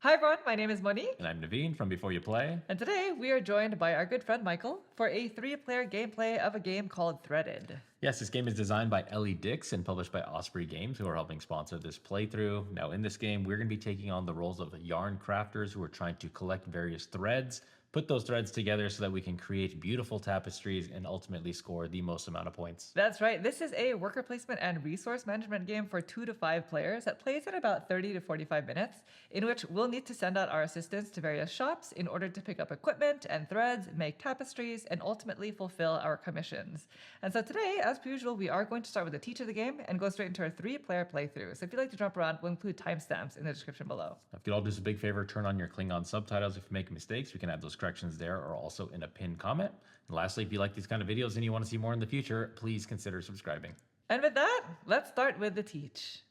Hi everyone, my name is Monique, And I'm Naveen from Before You Play. and today we are joined by our good friend Michael for a 3-player gameplay of a game called Threaded. Yes, this game is designed by Ellie Dix and published by Osprey Games, who are helping sponsor this playthrough. Now, in this game, we're going to be taking on the roles of yarn crafters who are trying to collect various threads, put those threads together so that we can create beautiful tapestries and ultimately score the most amount of points. That's right, this is a worker placement and resource management game for 2 to 5 players that plays in about 30 to 45 minutes, in which we'll need to send out our assistants to various shops in order to pick up equipment and threads, make tapestries, and ultimately fulfill our commissions. And so today, as per usual, we are going to start with the teach of the game and go straight into our 3-player playthrough. So if you'd like to jump around, we'll include timestamps in the description below. If you could all do us a big favor, turn on your Klingon subtitles if you make mistakes. We can add those corrections there or also in a pinned comment. And lastly, if you like these kind of videos and you want to see more in the future, please consider subscribing. And with that, let's start with the teach.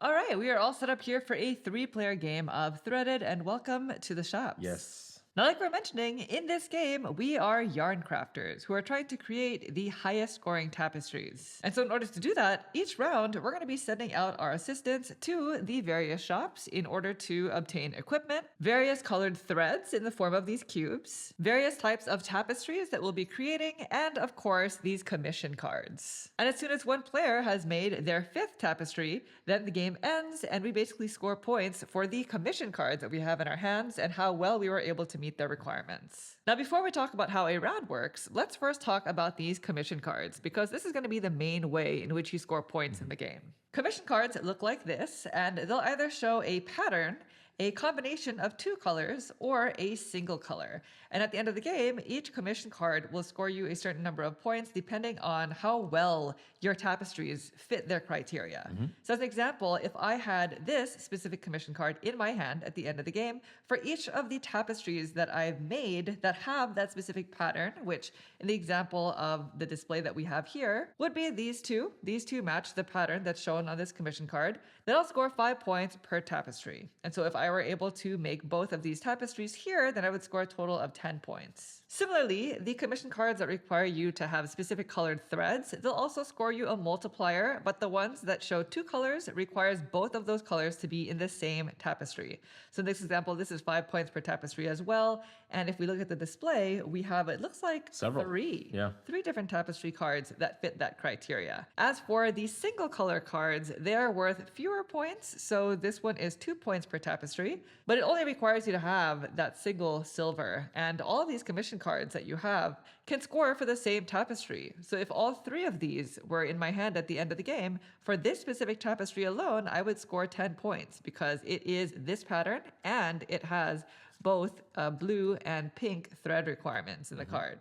All right, we are all set up here for a 3-player game of Threaded, and welcome to the shops. Yes. Now, like we're mentioning, in this game, we are yarn crafters who are trying to create the highest scoring tapestries. And so in order to do that, each round, we're going to be sending out our assistants to the various shops in order to obtain equipment, various colored threads in the form of these cubes, various types of tapestries that we'll be creating, and of course, these commission cards. And as soon as one player has made their 5th tapestry, then the game ends and we basically score points for the commission cards that we have in our hands and how well we were able to meet their requirements. Now, before we talk about how a round works, let's first talk about these commission cards, because this is going to be the main way in which you score points in the game. Commission cards look like this, and they'll either show a pattern, a combination of 2 colors, or a single color. And at the end of the game, each commission card will score you a certain number of points depending on how well your tapestries fit their criteria. So as an example, if I had this specific commission card in my hand at the end of the game, for each of the tapestries that I've made that have that specific pattern, which in the example of the display that we have here, would be these two. These two match the pattern that's shown on this commission card. Then I'll score 5 points per tapestry. And so if I were able to make both of these tapestries here, then I would score a total of 10 points. Similarly, the commission cards that require you to have specific colored threads, they'll also score you a multiplier, but the ones that show 2 colors requires both of those colors to be in the same tapestry. So in this example, this is 5 points per tapestry as well. And if we look at the display, we have, it looks like Several. 3. Yeah. 3 different tapestry cards that fit that criteria. As for the single color cards, they are worth fewer points. So this one is 2 points per tapestry, but it only requires you to have that single silver. And all of these commission cards that you have can score for the same tapestry. So if all 3 of these were in my hand at the end of the game, for this specific tapestry alone, I would score 10 points because it is this pattern and it has both blue and pink thread requirements in the card.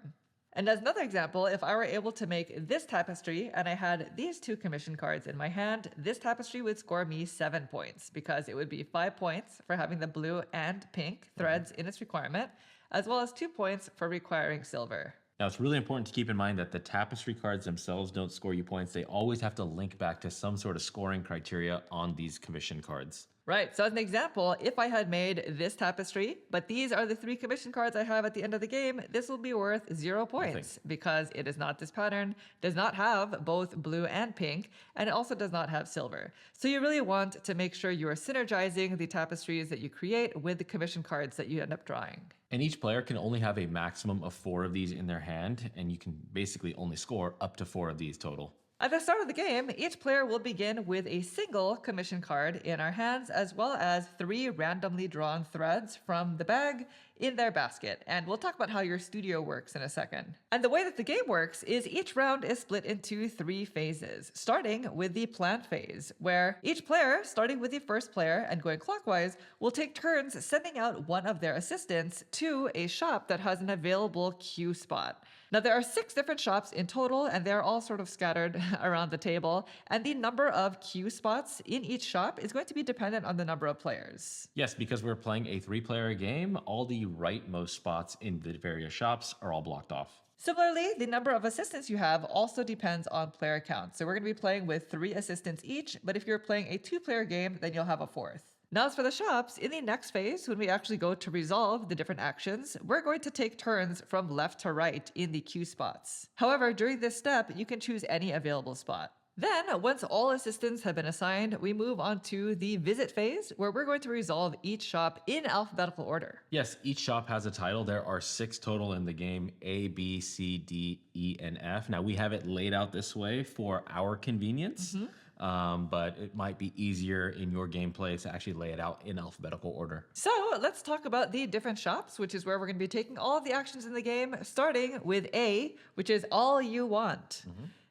And as another example, if I were able to make this tapestry and I had these 2 commission cards in my hand, this tapestry would score me 7 points because it would be 5 points for having the blue and pink threads in its requirement, as well as 2 points for requiring silver. Now, it's really important to keep in mind that the tapestry cards themselves don't score you points. They always have to link back to some sort of scoring criteria on these commission cards. Right, so as an example, if I had made this tapestry, but these are the 3 commission cards I have at the end of the game, this will be worth 0 points because it is not this pattern, does not have both blue and pink, and it also does not have silver. So you really want to make sure you are synergizing the tapestries that you create with the commission cards that you end up drawing. And each player can only have a maximum of 4 of these in their hand, and you can basically only score up to 4 of these total. At the start of the game, each player will begin with a single commission card in our hands, as well as 3 randomly drawn threads from the bag in their basket. And we'll talk about how your studio works in a second. And the way that the game works is each round is split into 3 phases, starting with the plan phase, where each player, starting with the first player and going clockwise, will take turns sending out one of their assistants to a shop that has an available queue spot. Now, there are 6 different shops in total, and they're all sort of scattered around the table. And the number of queue spots in each shop is going to be dependent on the number of players. Yes, because we're playing a 3-player game, all the rightmost spots in the various shops are all blocked off. Similarly, the number of assistants you have also depends on player count. So we're going to be playing with 3 assistants each, but if you're playing a 2-player game, then you'll have a 4th. Now, as for the shops, in the next phase, when we actually go to resolve the different actions, we're going to take turns from left to right in the queue spots. However, during this step, you can choose any available spot. Then, once all assistants have been assigned, we move on to the visit phase, where we're going to resolve each shop in alphabetical order. Yes, each shop has a title. There are 6 total in the game: A, B, C, D, E, and F. Now, we have it laid out this way for our convenience, but it might be easier in your gameplay to actually lay it out in alphabetical order. So, let's talk about the different shops, which is where we're going to be taking all of the actions in the game, starting with A, which is all you want.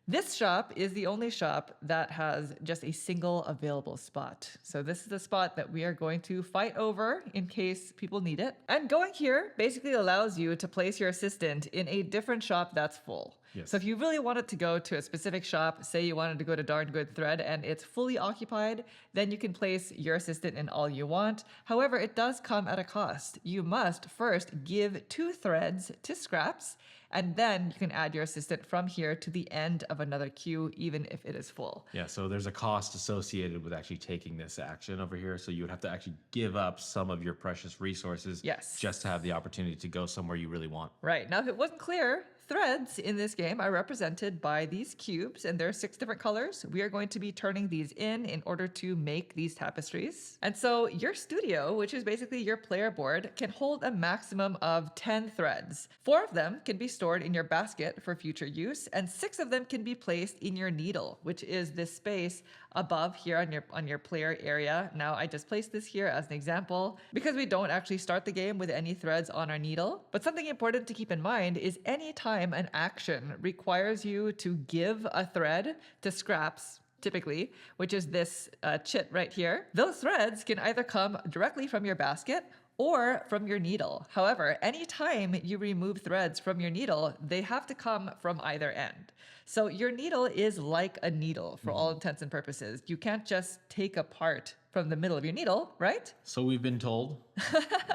This shop is the only shop that has just a single available spot. So this is the spot that we are going to fight over in case people need it. And going here basically allows you to place your assistant in a different shop that's full. Yes. So if you really wanted to go to a specific shop, say you wanted to go to Darn Good Thread and it's fully occupied, then you can place your assistant in all you want. However, it does come at a cost. You must first give 2 threads to Scraps, and then you can add your assistant from here to the end of another queue, even if it is full. Yeah, so there's a cost associated with actually taking this action over here. So you would have to actually give up some of your precious resources just to have the opportunity to go somewhere you really want. Right. Now, if it wasn't clear, threads in this game are represented by these cubes, and there are 6 different colors. We are going to be turning these in order to make these tapestries. And so your studio, which is basically your player board, can hold a maximum of 10 threads. 4 of them can be stored in your basket for future use, and 6 of them can be placed in your needle, which is this space above here on your player area. Now, I just placed this here as an example because we don't actually start the game with any threads on our needle. But something important to keep in mind is any time an action requires you to give a thread to Scraps, typically, which is this chit right here, those threads can either come directly from your basket or from your needle. However, anytime you remove threads from your needle, they have to come from either end. So your needle is like a needle for all intents and purposes. You can't just take a part from the middle of your needle, right? So we've been told.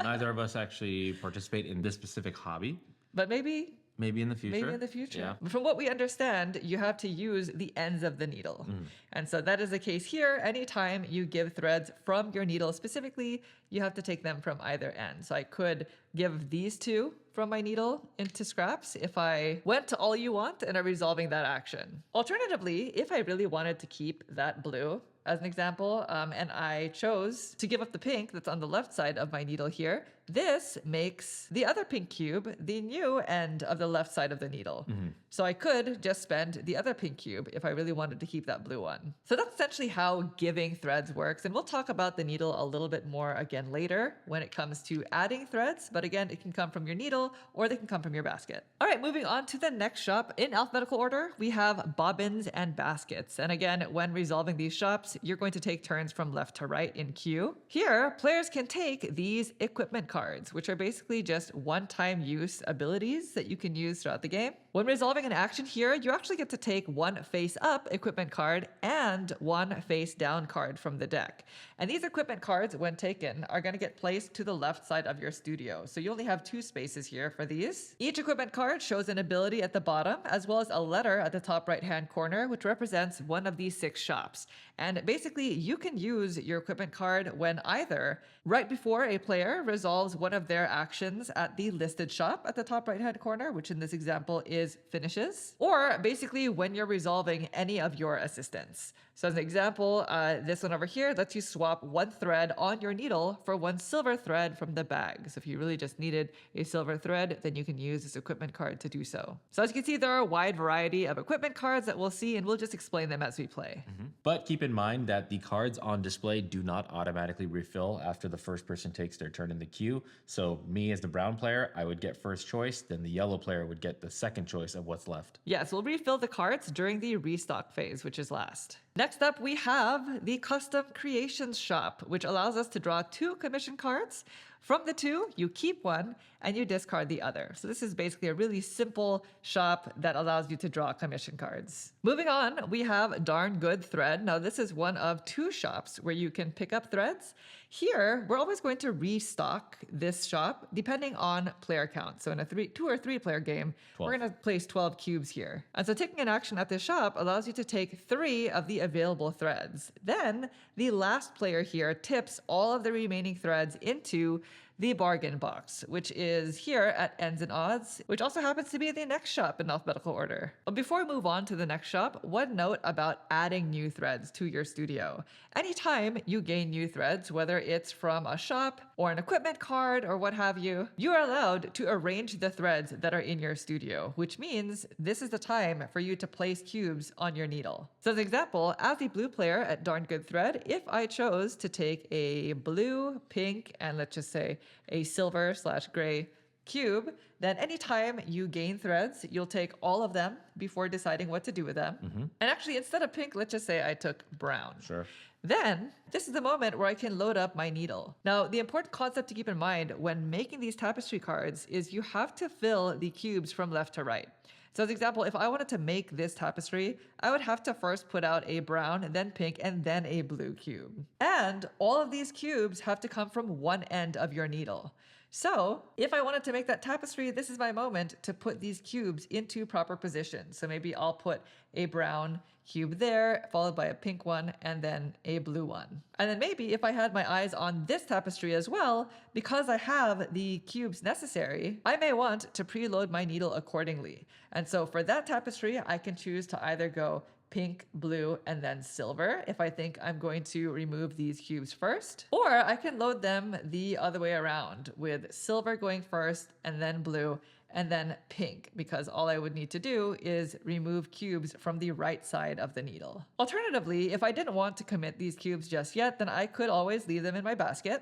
Neither of us actually participate in this specific hobby. But maybe in the future. Maybe in the future. Yeah. From what we understand, you have to use the ends of the needle. And so that is the case here. Anytime you give threads from your needle specifically, you have to take them from either end. So I could give these 2 from my needle into Scraps if I went to all you want and are resolving that action. Alternatively, if I really wanted to keep that blue, as an example, and I chose to give up the pink that's on the left side of my needle here, this makes the other pink cube the new end of the left side of the needle. So I could just spend the other pink cube if I really wanted to keep that blue one. So that's essentially how giving threads works. And we'll talk about the needle a little bit more again later when it comes to adding threads. But again, it can come from your needle or they can come from your basket. All right, moving on to the next shop. In alphabetical order, we have bobbins and baskets. And again, when resolving these shops, you're going to take turns from left to right in queue. Here, players can take these equipment cards, which are basically just one-time use abilities that you can use throughout the game. When resolving an action here, you actually get to take 1 face-up equipment card and 1 face-down card from the deck. And these equipment cards, when taken, are going to get placed to the left side of your studio. So you only have 2 spaces here for these. Each equipment card shows an ability at the bottom, as well as a letter at the top right-hand corner, which represents one of these 6 shops. And basically, you can use your equipment card when either right before a player resolves one of their actions at the listed shop at the top right-hand corner, which in this example is finishes, or basically when you're resolving any of your assistants. So as an example, this one over here lets you swap 1 thread on your needle for 1 silver thread from the bag. So if you really just needed a silver thread, then you can use this equipment card to do so. So as you can see, there are a wide variety of equipment cards that we'll see, and we'll just explain them as we play. But keep in mind that the cards on display do not automatically refill after the first person takes their turn in the queue. So me as the brown player, I would get first choice, then the yellow player would get the second choice of what's left. Yes, we'll refill the cards during the restock phase, which is last. Next up, we have the Custom Creations Shop, which allows us to draw 2 commission cards. From the 2, you keep 1 and you discard the other. So this is basically a really simple shop that allows you to draw commission cards. Moving on, we have Darn Good Thread. Now this is one of 2 shops where you can pick up threads. Here, we're always going to restock this shop depending on player count. So in a 2 or 3 player game, 12. we're going to place 12 cubes here. And so taking an action at this shop allows you to take 3 of the available threads. Then the last player here tips all of the remaining threads into the bargain box, which is here at Ends and Odds, which also happens to be the next shop in alphabetical order. But before we move on to the next shop, one note about adding new threads to your studio. Anytime you gain new threads, whether it's from a shop or an equipment card or what have you, you are allowed to arrange the threads that are in your studio, which means this is the time for you to place cubes on your needle. So as an example, as the blue player at Darn Good Thread, if I chose to take a blue, pink, and let's just say a silver/gray cube, then anytime you gain threads, you'll take all of them before deciding what to do with them. And actually, instead of pink, let's just say I took brown. Sure. Then, this is the moment where I can load up my needle. Now, the important concept to keep in mind when making these tapestry cards is you have to fill the cubes from left to right. So as an example, if I wanted to make this tapestry, I would have to first put out a brown, then pink, and then a blue cube. And all of these cubes have to come from one end of your needle. So if I wanted to make that tapestry, this is my moment to put these cubes into proper position. So maybe I'll put a brown cube there, followed by a pink one, and then a blue one. And then maybe if I had my eyes on this tapestry as well, because I have the cubes necessary, I may want to preload my needle accordingly. And so for that tapestry, I can choose to either go pink, blue, and then silver if I think I'm going to remove these cubes first. Or I can load them the other way around with silver going first and then blue and then pink, because all I would need to do is remove cubes from the right side of the needle. Alternatively, if I didn't want to commit these cubes just yet, then I could always leave them in my basket.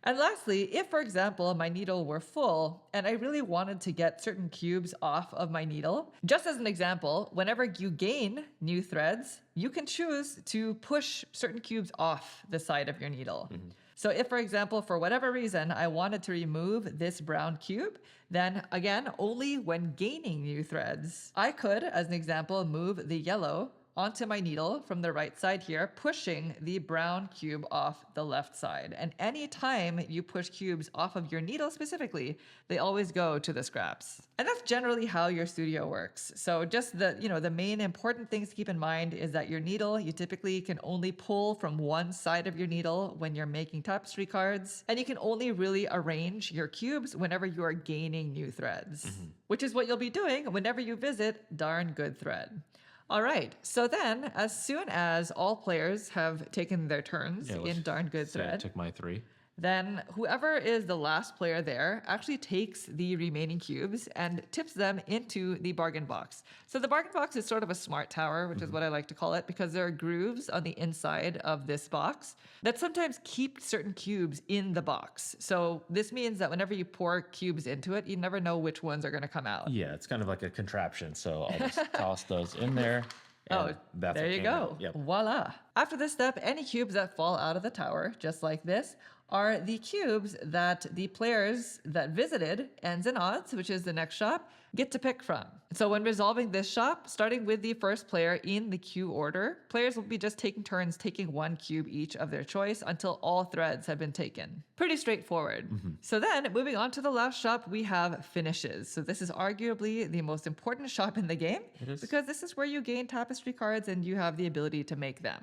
And lastly, if for example my needle were full and I really wanted to get certain cubes off of my needle, just as an example, whenever you gain new threads, you can choose to push certain cubes off the side of your needle. So if, for example, for whatever reason, I wanted to remove this brown cube, then again, only when gaining new threads, I could, as an example, move the yellow onto my needle from the right side here, pushing the brown cube off the left side. And anytime you push cubes off of your needle specifically, they always go to the scraps. And that's generally how your studio works. So just the main important things to keep in mind is that your needle, you typically can only pull from one side of your needle when you're making tapestry cards, and you can only really arrange your cubes whenever you are gaining new threads, which is what you'll be doing whenever you visit Darn Good Thread. All right, so then as soon as all players have taken their turns in Darn Good Thread, I took my 3. then whoever is the last player there actually takes the remaining cubes and tips them into the bargain box. So the bargain box is sort of a smart tower, which is what I like to call it, because there are grooves on the inside of this box that sometimes keep certain cubes in the box. So this means that whenever you pour cubes into it, you never know which ones are going to come out. Yeah, it's kind of like a contraption. So I'll just toss those in there. Oh, that's there you go. Yep. Voila. After this step, any cubes that fall out of the tower, just like this, are the cubes that the players that visited Ends and Odds, which is the next shop, get to pick from. So when resolving this shop, starting with the first player in the queue order, players will be just taking turns taking one cube each of their choice until all threads have been taken. Pretty straightforward. So then, moving on to the last shop, we have finishes. So this is arguably the most important shop in the game, because this is where you gain tapestry cards and you have the ability to make them.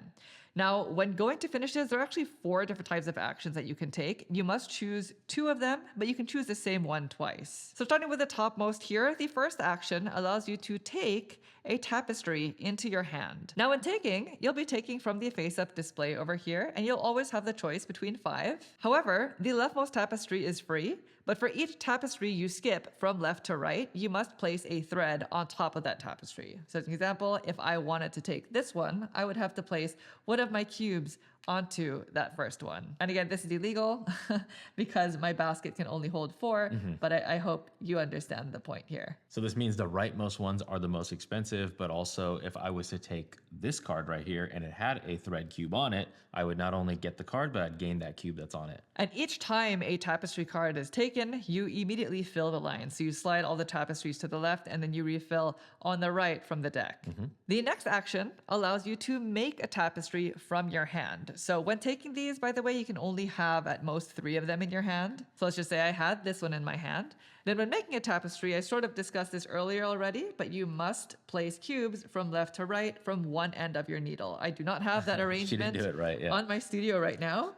Now, when going to finishes, there are actually 4 different types of actions that you can take. You must choose 2 of them, but you can choose the same one twice. So starting with the topmost here, the first action allows you to take a tapestry into your hand. Now, when taking, you'll be taking from the face-up display over here, and you'll always have the choice between 5. However, the leftmost tapestry is free, but for each tapestry you skip from left to right, you must place a thread on top of that tapestry. So as an example, if I wanted to take this one, I would have to place one of my cubes onto that first one. And again, this is illegal because my basket can only hold 4, but I hope you understand the point here. So this means the rightmost ones are the most expensive, but also if I was to take this card right here and it had a thread cube on it, I would not only get the card, but I'd gain that cube that's on it. And each time a tapestry card is taken, you immediately fill the line. So you slide all the tapestries to the left and then you refill on the right from the deck. The next action allows you to make a tapestry from your hand. So when taking these, by the way, you can only have at most 3 of them in your hand. So let's just say I had this one in my hand. Then when making a tapestry, I sort of discussed this earlier already, but you must place cubes from left to right from one end of your needle. I do not have that arrangement do it right, yeah. on my studio right now,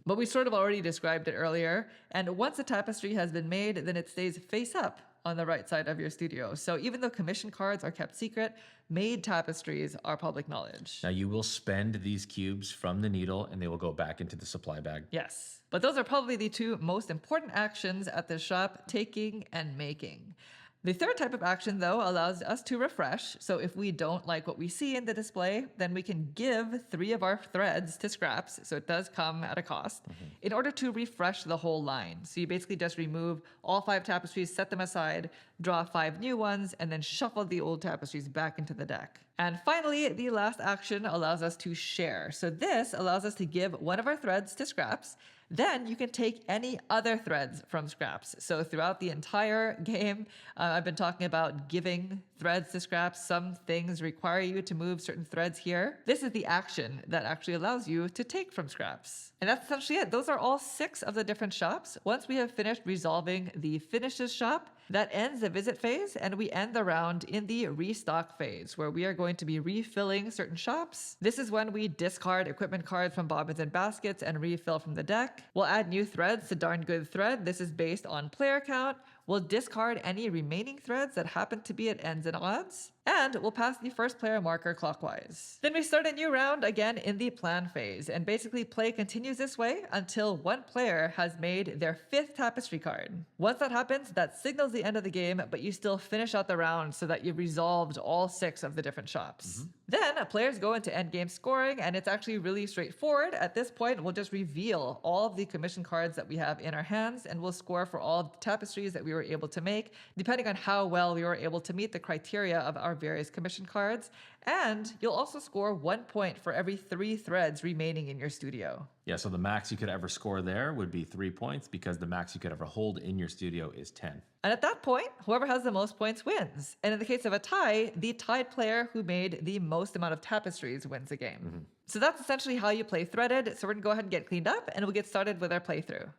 but we sort of already described it earlier. And once a tapestry has been made, then it stays face up on the right side of your studio. So even though commission cards are kept secret, made tapestries are public knowledge. Now you will spend these cubes from the needle and they will go back into the supply bag. Yes, but those are probably the 2 most important actions at this shop, taking and making. The third type of action, though, allows us to refresh. So if we don't like what we see in the display, then we can give 3 of our threads to scraps. So it does come at a cost in order to refresh the whole line. So you basically just remove all 5 tapestries, set them aside, draw 5 new ones, and then shuffle the old tapestries back into the deck. And finally, the last action allows us to share. So this allows us to give one of our threads to scraps. Then you can take any other threads from scraps. So throughout the entire game, I've been talking about giving threads to scraps. Some things require you to move certain threads here. This is the action that actually allows you to take from scraps. And that's essentially it. Those are all 6 of the different shops. Once we have finished resolving the finishes shop, that ends the visit phase, and we end the round in the restock phase, where we are going to be refilling certain shops. This is when we discard equipment cards from bobbins and baskets and refill from the deck. We'll add new threads to Darn Good Thread. This is based on player count. We'll discard any remaining threads that happen to be at ends and odds. And we'll pass the first player marker clockwise. Then we start a new round again in the plan phase, and basically play continues this way until one player has made their 5th tapestry card. Once that happens, that signals the end of the game, but you still finish out the round so that you've resolved all 6 of the different shops. Then players go into endgame scoring, and it's actually really straightforward. At this point, we'll just reveal all of the commission cards that we have in our hands, and we'll score for all of the tapestries that we were able to make, depending on how well we were able to meet the criteria of our various commission cards. And you'll also score 1 point for every 3 threads remaining in your studio. Yeah, so the max you could ever score there would be 3 points because the max you could ever hold in your studio is 10. And at that point, whoever has the most points wins. And in the case of a tie, the tied player who made the most amount of tapestries wins the game. So that's essentially how you play Threaded. So we're going to go ahead and get cleaned up, and we'll get started with our playthrough.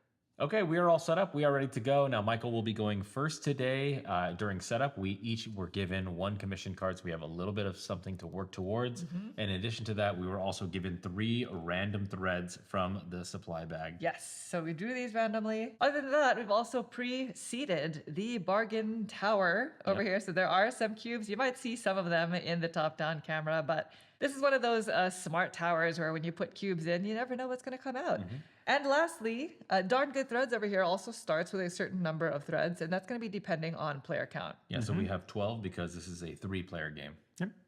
Okay, we are all set up. We are ready to go. Now, Michael will be going first today. During setup, we each were given 1 commission card, so we have a little bit of something to work towards. And in addition to that, we were also given 3 random threads from the supply bag. Yes, so we drew these randomly. Other than that, we've also pre-seeded the bargain tower over here. So there are some cubes. You might see some of them in the top-down camera, but this is one of those smart towers where when you put cubes in, you never know what's going to come out. And lastly, Darn Good Threads over here also starts with a certain number of threads, and that's going to be depending on player count. Yeah, so we have 12 because this is a 3-player game.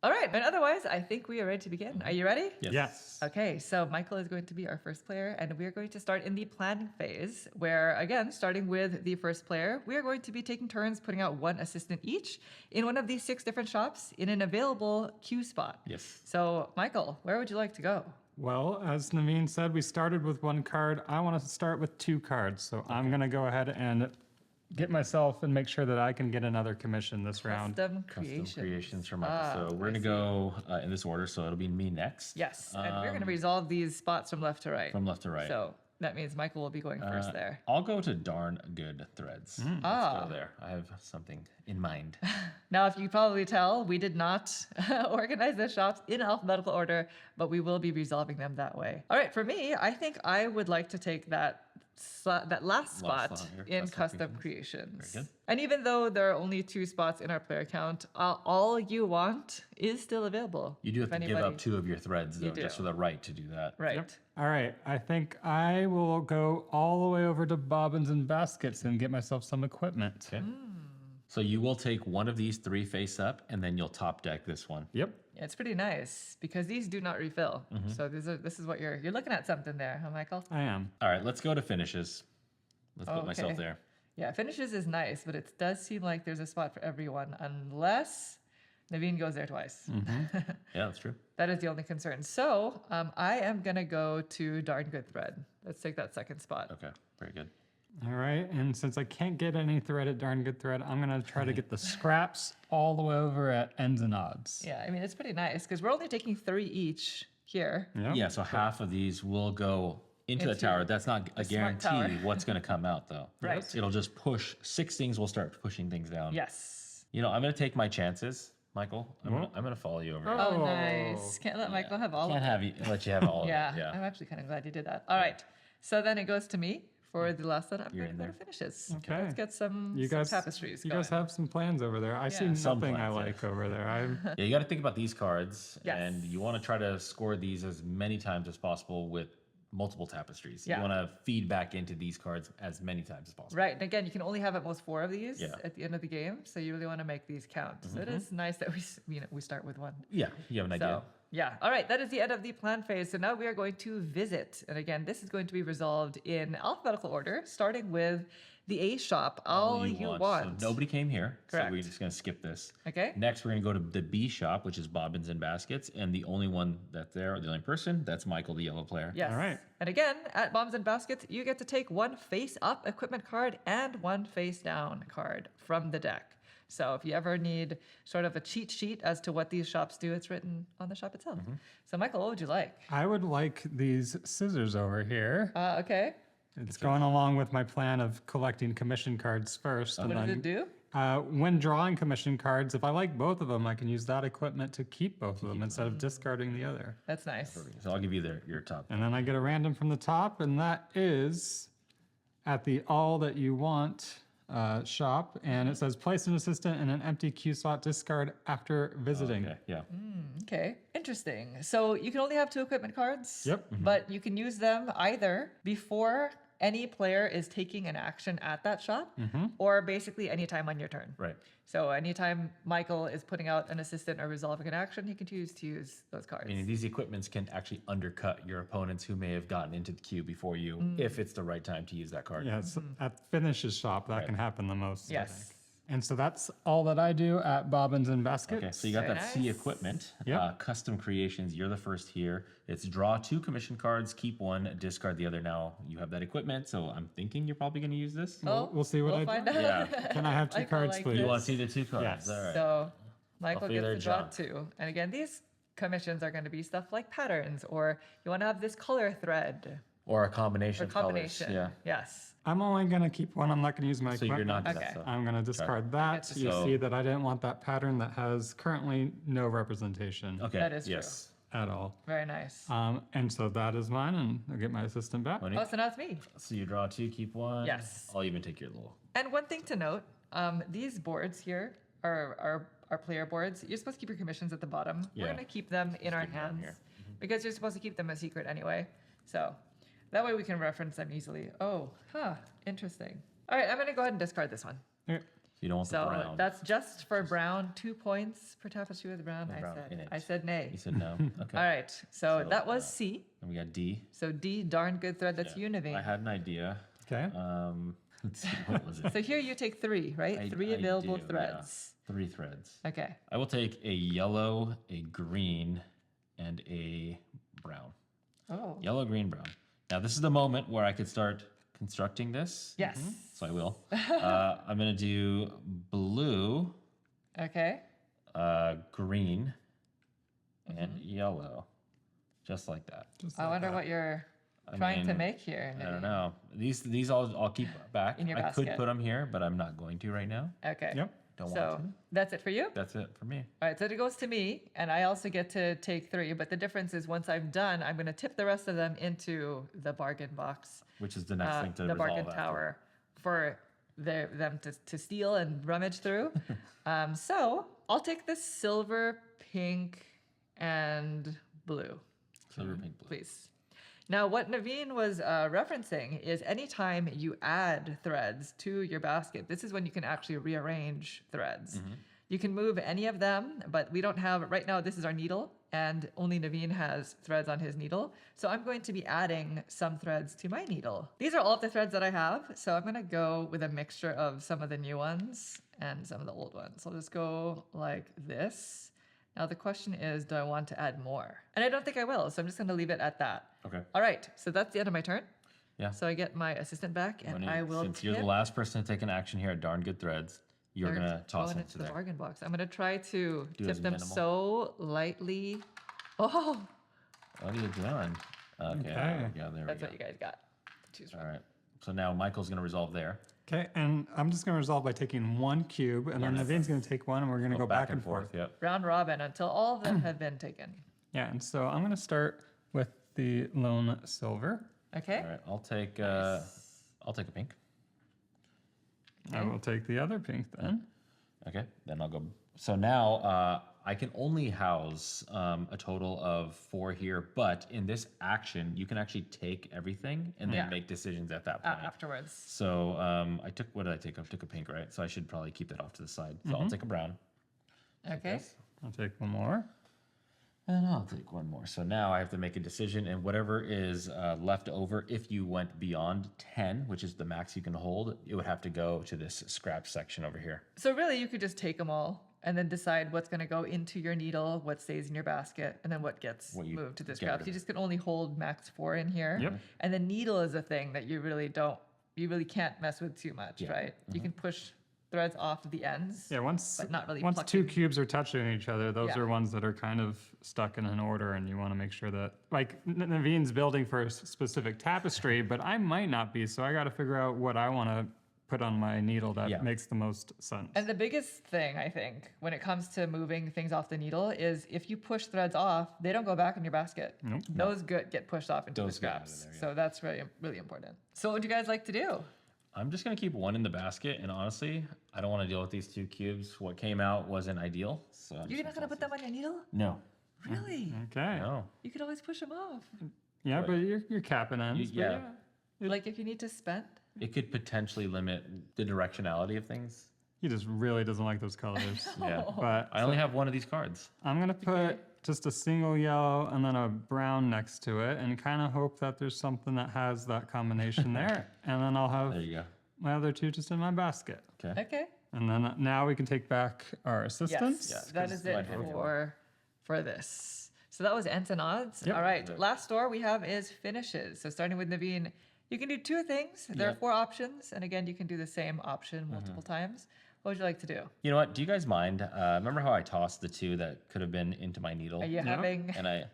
All right, and otherwise, I think we are ready to begin. Are you ready? Yes. Okay, so Michael is going to be our first player, and we are going to start in the planning phase, where, again, starting with the first player, we are going to be taking turns putting out 1 assistant each in one of these 6 different shops in an available queue spot. Yes. So, Michael, where would you like to go? Well, as Naveen said, we started with 1 card. I want to start with 2 cards, so I'm going to go ahead and get myself and make sure that I can get another commission this round. Custom creations. Custom creations for Michael. So we're going to go in this order, so it'll be me next. Yes, and we're going to resolve these spots from left to right. From left to right. So that means Michael will be going first there. I'll go to Darn Good Threads. Let's go there. I have something in mind. Now, if you probably tell, we did not organize the shops in alphabetical order, but we will be resolving them that way. All right, for me, I think I would like to take that last spot slot here, in custom custom creations. Very good. And even though there are only 2 spots in our player count, all you want is still available. You do have If to give up anybody- 2 of your threads, though, just do. for the right to do that. Right. All right, I think I will go all the way over to Bobbins and Baskets and get myself some equipment. Okay. So you will take one of these 3 face up, and then you'll top deck this one. Yep. Yeah, it's pretty nice because these do not refill. So this is what you're looking at something there, huh, Michael? I am. All right, let's go to finishes. Let's put myself Okay. there. Yeah, finishes is nice, but it does seem like there's a spot for everyone unless Naveen goes there twice. Yeah, that's true. That is the only concern. So I am going to go to Darn Good Thread. Let's take that second spot. Okay, very good. All right, and since I can't get any thread at Darn Good Thread, I'm going to try to get the scraps all the way over at Ends and Odds. Yeah, I mean, it's pretty nice because we're only taking 3 each here. Yeah. Yeah, so half of these will go into the Into tower. That's not a smart tower. guarantee what's going to come out, though. Right. It'll just push. 6 things will start pushing things down. Yes. You know, I'm going to take my chances, Michael. I'm gonna follow you over here. Oh, Oh. nice. Can't let Michael have all Can't of it. have you let you have all Yeah, of it. I'm actually kind of glad you did that. All right. So then it goes to me for the last one. I'm You're going to in go to there. finishes. Okay. Let's get some tapestries You going. guys have some plans over there. I see Yeah. Some nothing I plans, yeah. like over there. I'm Yeah, you got to think about these cards, Yes. and you want to try to score these as many times as possible with multiple tapestries. Yeah. You want to feed back into these cards as many times as possible. Right. And again, you can only have at most 4 of these Yeah. at the end of the game. So you really want to make these count. So it is nice that we start with 1. Yeah, you have an idea. So, yeah. All right. That is the end of the plan phase. So now we are going to visit. And again, this is going to be resolved in alphabetical order, starting with the A shop. All you want. So nobody came here, so we're Correct. just going to skip this. Okay. Next, we're going to go to the B shop, which is bobbins and baskets, and the only one that's there, the only person, that's Michael, the yellow player. Yes. All right. And again, at Bombs and Baskets, you get to take 1 face-up equipment card and 1 face-down card from the deck. So if you ever need sort of a cheat sheet as to what these shops do, it's written on the shop itself. So Michael, what would you like? I would like these scissors over here. Okay. It's going along with my plan of collecting commission cards first. What does it do? When drawing commission cards, if I like both of them, I can use that equipment to keep both of them instead of discarding the other. That's nice. So I'll give you your top. And then I get a random from the top, and that is at the All That You Want shop. And it says place an assistant in an empty queue slot, discard after visiting. Okay, yeah. Okay. Interesting. So you can only have 2 equipment cards. Yep. But you can use them either before any player is taking an action at that shop or basically anytime on your turn. Right. So anytime Michael is putting out an assistant or resolving an action, he can choose to use those cards. Meaning these equipments can actually undercut your opponents who may have gotten into the queue before you if it's the right time to use that card. Yes, at Finish's shop, that can happen the most. I Yes. think. And so that's all that I do at Bobbins and Baskets. Okay, so you got Very that C nice. equipment, Yep. custom creations. You're the first here. It's draw 2 commission cards, keep 1, discard the other. Now you have that equipment, so I'm thinking you're probably going to use this. Oh, we'll see what I we'll do. find out. Yeah. Can I have 2 Michael cards, like please? You this. want to see the 2 cards? Yes. All right. So Michael Hopefully they're gets to draw John. 2. And again, these commissions are going to be stuff like patterns, or you want to have this color thread Or a combination or of colors. combination. Yeah. Yes. I'm only going to keep 1. I'm not going to use my So you're equipment. not Okay. that stuff. I'm going to discard that. to You So- see that I didn't want that pattern that has currently no representation Okay. That is true. yes. at all. Very nice. And so that is mine, and I'll get my assistant back. Monique? Oh, so now it's me. So you draw 2, keep 1. Yes. I'll even take your little. And one thing to note, these boards here are player boards. You're supposed to keep your commissions at the bottom. Yeah. We're going to keep them in our keep them hands here. because you're supposed to keep them a secret anyway. So that way we can reference them easily. Oh, interesting. All right, I'm going to go ahead and discard this one. Okay. So you don't want the So brown. that's just for brown, 2 points per tapestry with brown. brown in it. I said nay. You said no. Okay. All right, so So, that was C. And we got D. So D, darn good thread. That's Yeah. Univine. I had an idea. Okay. Let's see, what was it? So here you take 3, right? I- 3 I available do, yeah. threads. 3 threads. Okay. I will take a yellow, a green, and a brown. Oh. Yellow, green, brown. Now this is the moment where I could start constructing this. Yes. So I will. I'm gonna do blue, Okay. green, and yellow, just like that. Just I like wonder that. what you're I trying to mean, make here. I don't know. These I'll keep back. In your I could basket. put them here, but I'm not going to right now. Okay. Yep. Don't So want to. that's it for you? That's it for me. All right, so it goes to me, and I also get to take 3. But the difference is once I'm done, I'm going to tip the rest of them into the bargain box, Which is the next thing to the resolve bargain after. tower, for them to steal and rummage through. So I'll take the silver, pink, and blue, Silver, pink, blue. please. Now, what Naveen was referencing is anytime you add threads to your basket, this is when you can actually rearrange threads. You can move any of them, but we don't have, right now, this is our needle, and only Naveen has threads on his needle. So I'm going to be adding some threads to my needle. These are all of the threads that I have, so I'm going to go with a mixture of some of the new ones and some of the old ones. I'll just go like this. Now the question is, do I want to add more? And I don't think I will, so I'm just going to leave it at that. Okay. All right, so that's the end of my turn. Yeah. So I get my assistant back, and Monique, I will since you're the tip last person to take an action here at Darn Good Threads, you're their- gonna toss going them into to the there. bargain box. I'm going to try to Do tip as them minimal. so lightly. Oh, What are you doing? Okay. Okay. Yeah, there That's we what go. you guys got to choose from. All right. So now Michael's going to resolve there. Okay, and I'm just going to resolve by taking one cube, and then Yes. Naveen's going to take one, and we're going to go back and forth. Yep. Round robin until all of them have been taken. Yeah, and so I'm going to start with the lone silver. Okay. All right. I'll take a pink. I will take the other pink then. Okay. Then I'll go. So now I can only house a total of 4 here, but in this action, you can actually take everything and then Yeah. make decisions at that point. Afterwards. So what did I take? I took a pink, right? So I should probably keep that off to the side. So I'll take a brown. Okay. I'll take one more. And I'll take one more. So now I have to make a decision, and whatever is left over, if you went beyond 10, which is the max you can hold, it would have to go to this scrap section over here. So really, you could just take them all and then decide what's going to go into your needle, what stays in your basket, and then what gets What you moved to the get rid scraps. of. You just can only hold max 4 in here. Yep. And the needle is a thing that you really can't mess with too much, Yeah. right? You can push threads off the ends. Yeah, once But not really once two plucking. cubes are touching each other, those Yeah. are ones that are kind of stuck in an order, and you want to make sure that, like, Naveen's building for a specific tapestry, but I might not be, so I got to figure out what I want to put on my needle that Yeah. makes the most sense. And the biggest thing, I think, when it comes to moving things off the needle is if you push threads off, they don't go back in your basket. Nope. Those get pushed off into Those the get out of scraps. there, yeah. So that's really, really important. So what would you guys like to do? I'm just going to keep one in the basket, and honestly, I don't want to deal with these 2 cubes. What came out wasn't ideal. So I'm You're just not going to put them on your needle? No. Really? Okay. No. You could always push them off. Yeah, but you're capping ends. but yeah. Like if you need to spend. It could potentially limit the directionality of things. He just really doesn't like those colors. Yeah. But I only have one of these cards. I'm gonna put just a single yellow and then a brown next to it, and kind of hope that there's something that has that combination there. And then I'll have There you go. my other 2 just in my basket. Okay. Okay. And then now we can take back our assistants. Yes, Yeah, that 'cause is it mine had for this. So that was ends and odds. Yep. All right, That's it. last door we have is finishes. So starting with Naveen, you can do 2 things. There are Yep. 4 options, and again, you can do the same option multiple times. What would you like to do? You know what? Do you guys mind? Remember how I tossed the 2 that could have been into my needle? Are you having? And I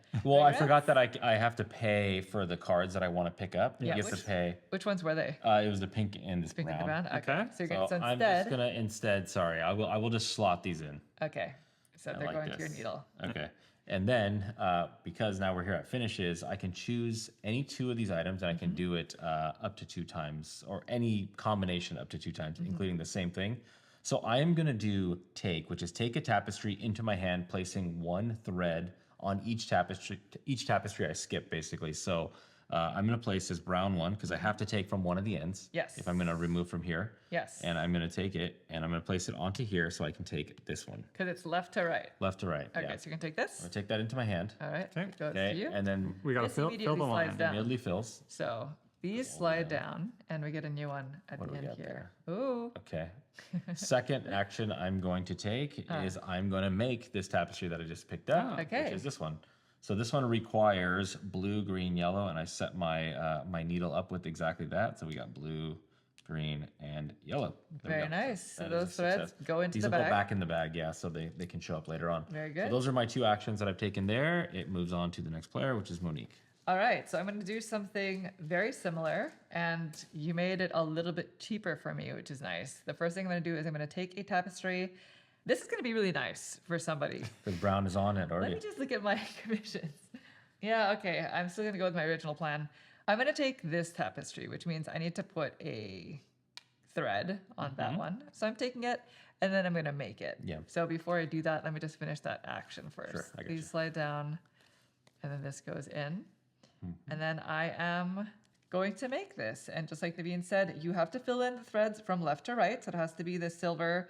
forgot that I have to pay for the cards that I want to pick up. Yeah. You have to pay. Which ones were they? It was the pink and this Pink and brown. the brown. Okay. Okay. So you're So going I'm just gonna sorry, I will just slot these in. Okay. So they're like going to your this. needle. Okay. And then, because now we're here at finishes, I can choose any 2 of these items, and I can do it up to 2 times, or any combination up to 2 times, including the same thing. So I am going to do take, which is take a tapestry into my hand, placing 1 thread on each tapestry I skip, basically. So I'm going to place this brown one, because I have to take from one of the ends. Yes. If I'm going to remove from here. Yes. And I'm going to take it, and I'm going to place it onto here, so I can take this one. Because it's left to right. Left to right. Okay, Yeah. so you can take I'm this. going to take that into my hand. All right. Okay. It goes Okay, to you. and then We gotta This fill the immediately line. slides down. immediately fills. So these slide down, and we get a new one at What the do we end got here. Ooh. Okay. Second action I'm going to take is I'm going to make this tapestry that I just picked up, Okay. which is this one. So this one requires blue, green, yellow, and I set my my needle up with exactly that. So we got blue, green, and yellow. There we Very go. nice. So That is a those threads success. go into These the will go bag. back in the bag, yeah, so they can show up later on. Very So good. those are my 2 actions that I've taken there. It moves on to the next player, which is Monique. All right, so I'm going to do something very similar, and you made it a little bit cheaper for me, which is nice. The first thing I'm going to do is I'm going to take a tapestry. This is going to be really nice for somebody. The brown is on it Let already. me just look at my commissions. Yeah, okay, I'm still going to go with my original plan. I'm going to take this tapestry, which means I need to put a thread on that one. So I'm taking it, and then I'm going to make it. Yeah. So before I do that, let me just finish that action first. Sure, I got These you. slide down, and then this goes in. And then I am going to make this. And just like Naveen said, you have to fill in the threads from left to right. So it has to be the silver,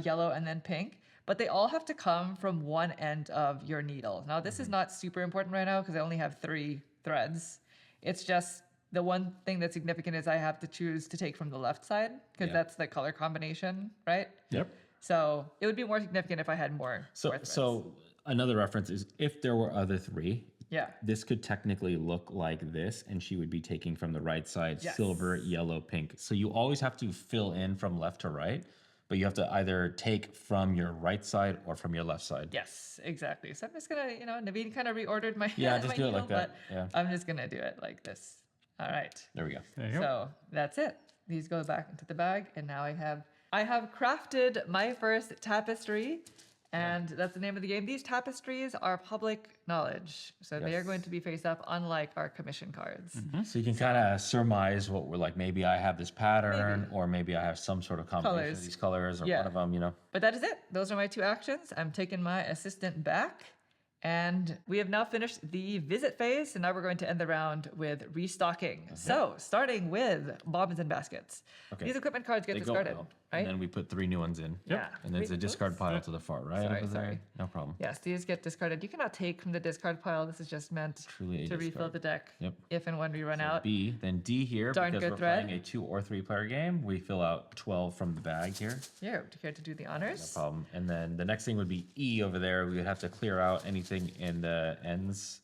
yellow, and then pink. But they all have to come from one end of your needle. Now, this is not super important right now because I only have 3 threads. It's just the one thing that's significant is I have to choose to take from the left side because Yeah. that's the color combination, right? Yep. So it would be more significant if I had more threads. So another reference is if there were other 3, yeah. this could technically look like this, and she would be taking from the right side, Yes. silver, yellow, pink. So you always have to fill in from left to right. but you have to either take from your right side or from your left side. Yes, exactly. So I'm just gonna, Naveen kind of reordered my Yeah, just my do it needle, like that. but Yeah. I'm just gonna do it like this. All right. There we go. There you go. So that's it. These go back into the bag, and now I have crafted my first tapestry, and that's the name of the game. These tapestries are public knowledge, so they are Yes. going to be face up, unlike our commission cards. So you can kind of surmise what we're like. Maybe I have this pattern, or maybe I have some sort of combination Colors. of these colors, or Yeah. one of them. But that is it. Those are my 2 actions. I'm taking my assistant back. And we have now finished the visit phase, and now we're going to end the round with restocking. So, starting with bobbins and baskets. Okay. These equipment cards get They go discarded, out, right? and then we put 3 new ones in. Yeah. And there's a Wait, discard oops. pile to the far right Sorry, over there. sorry. No problem. Yes, these get discarded. You cannot take from the discard pile. This is just meant Truly a to refill discard. the deck Yep. if and when we run out. B, then D here, Darn because good we're thread. playing a 2 or 3 player game, we fill out 12 from the bag here. Yeah, would you care to do the No honors? problem. And then the next thing would be E over there. We would have to clear out anything in the ends,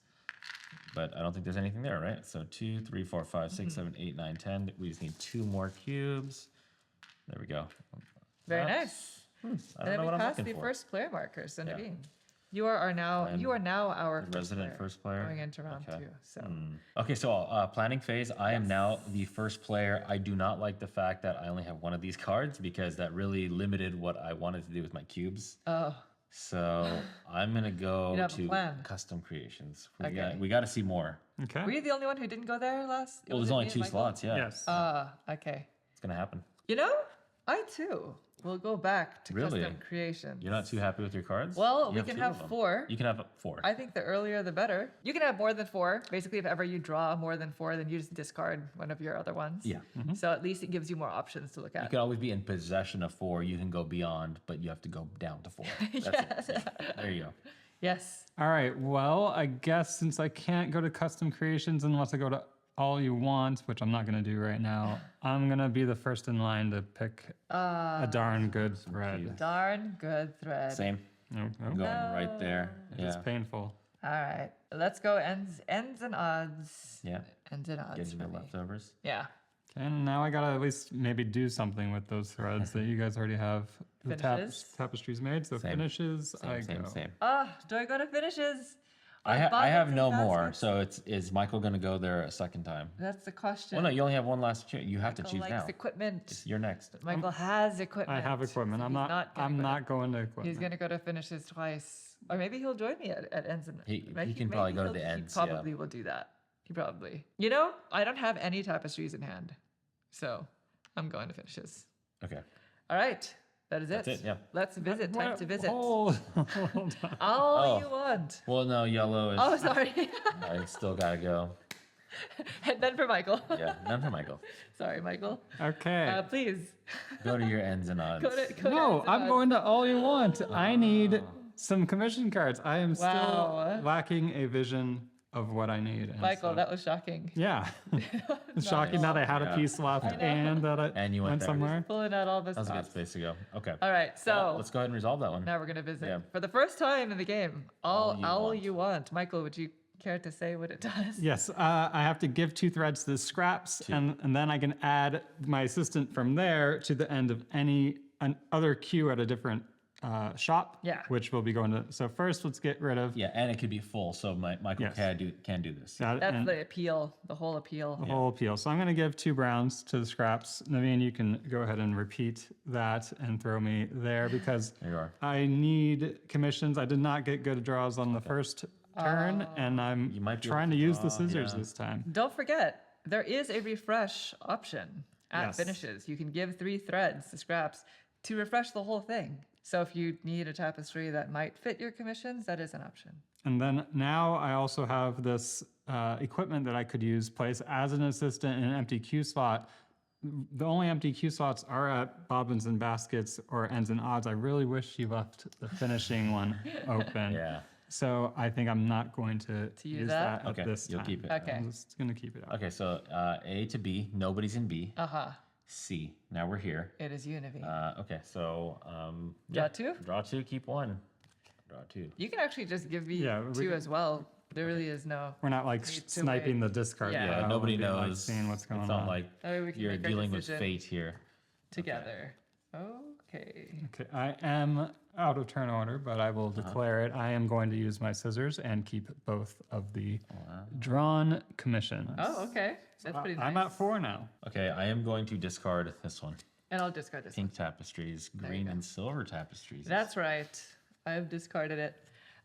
but I don't think there's anything there, right? So 2, 3, 4, 5, 6, 7, 8, 9, 10. We just need 2 more cubes. There we go. Very That's- nice. I And don't then know we what I'm passed looking the for. first player marker. So Yeah. Naveen, you are now our The resident first player. going into round Okay. 2. So Okay, so planning phase. I am now the first player. I do not like the fact that I only have one of these cards because that really limited what I wanted to do with my cubes. oh, So I'm gonna go You don't have a to plan. custom creations. Okay. We got to see more. Okay. were you the only one who didn't go there last? Well, Was there's it only me and 2 Michael? slots. Yeah, Yes. Okay. it's gonna happen. I too will go back to Really? custom creations. You're not too happy with your cards? Well, You we can 2 have of them. 4. You can have 4. I think the earlier the better. You can have more than 4. Basically, if ever you draw more than 4, then you just discard one of your other ones. Yeah. So at least it gives you more options to look You at. can always be in possession of 4. You can go beyond, but you have to go down to 4. That's it. Yeah. There you go. Yes. All right. Well, I guess since I can't go to custom creations unless I go to all you want, which I'm not going to do right now, I'm going to be the first in line to pick a darn good thread. Darn good thread. Same. No, I'm going right there. It's Yeah. painful. All right. Let's go ends and odds. Yeah. Ends and odds. Get you for the me. leftovers. Yeah. And now I got to at least maybe do something with those threads that you guys already have the Finishes? tapestries made. So Same. finishes, I Same, go. same. Do I go to finishes? I Or have bobbins no and more. baskets? So is Michael going to go there a second time? That's the question. Well, no, you only have one last chance. You have to Michael choose likes now. equipment. You're next. Michael has equipment. I have equipment. so I'm he's not. gonna I'm go to- not going to equipment. He's gonna go to finishes twice, or maybe he'll join me at ends and. He maybe- can probably maybe go to the he'll- ends, He yeah. probably will do that. He probably. I don't have any tapestries in hand, so I'm going to finishes. Okay. All right, that is That's it, yeah. Let's visit. Time to visit. Hold on. All Oh. you want. Well, no, yellow is. Oh, sorry. I still gotta go. And then for Michael. Yeah, none for Michael. Sorry, Michael. Okay. Please Go to your ends and odds. go to No, ends and I'm odds. going to all you want. I need some commission cards. I am Wow. still lacking a vision of what I need. and Michael, so- that was shocking. Yeah. It's shocking that I had a piece left and that it And you went went there. somewhere. Pulling out all the That was a good stops. space to go. Okay. All right, so Well, let's go ahead and resolve that one. now we're gonna visit Yeah. for the first time in the game. All All you you want. Michael, would you care to say what it does? Yes, I have to give 2 threads to the scraps, and then I can add my assistant from there to the end of any other queue at a different shop. Yeah. Which will be going to. So first, let's get rid of Yeah, and it could be full, so Michael Yes. can do this. that That's and the appeal, the whole appeal. the whole appeal. So I'm going to give 2 browns to the scraps. Naveen, you can go ahead and repeat that and throw me there because There you are. I need commissions. I did not get good draws on the first turn, and I'm You might be able trying to to use the draw, scissors yeah. this time. Don't forget, there is a refresh option at Yes. finishes. You can give 3 threads to scraps to refresh the whole thing. So if you need a tapestry that might fit your commissions, that is an option. And then now I also have this equipment that I could use place as an assistant in an empty queue slot. The only empty queue slots are at bobbins and baskets or ends and odds. I really wish you left the finishing one open. Yeah. So I think I'm not going to use use that? that Okay, at this time. you'll keep it. Okay. I'm just going to keep it out. Okay, so A to B. Nobody's in B. Uh-huh. C. Now we're here. It is Univy. Okay, so Draw 2? Draw 2. Keep 1. Draw 2. You can actually just give me Yeah, we 2 can- as well. There really is no. We're not like Need to sniping wait. the discard. Yeah. Yeah, nobody and being, like, knows. seeing what's going it's on. not like That way we can you're make our dealing with decision fate here. together. Okay. Okay, I am out of turn order, but I will declare it. I am going to use my scissors and keep both of the drawn commissions. Oh, okay. That's pretty nice. I'm at 4 now. Okay, I am going to discard this one. And I'll discard this Pink one. tapestries, you green go. and silver tapestries. That's right. I've discarded it.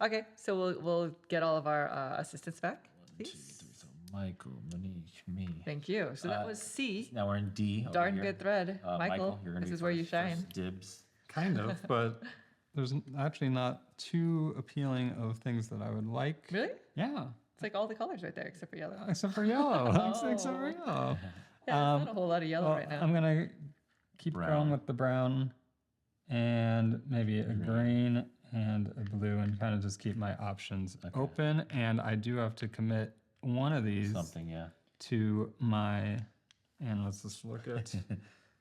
Okay, so we'll get all of our assistants back, 1, 2, please. 3, so Michael, Monique, me. Thank you. So that was C. Now we're in D. over Darn here. good thread. Michael, you're gonna this be is where you first shine. dibs. Kind of, but there's actually not too appealing of things that I would like. Really? Yeah, It's like all the colors right there except for yellow. except for yellow. Except for Oh. yellow. Yeah, there's not a whole lot of yellow Well, right now. I'm gonna keep Brown. going with the brown and maybe a green and a blue and kind of just keep my options open. And I do have to commit one of these Something, yeah. to my, and let's just look at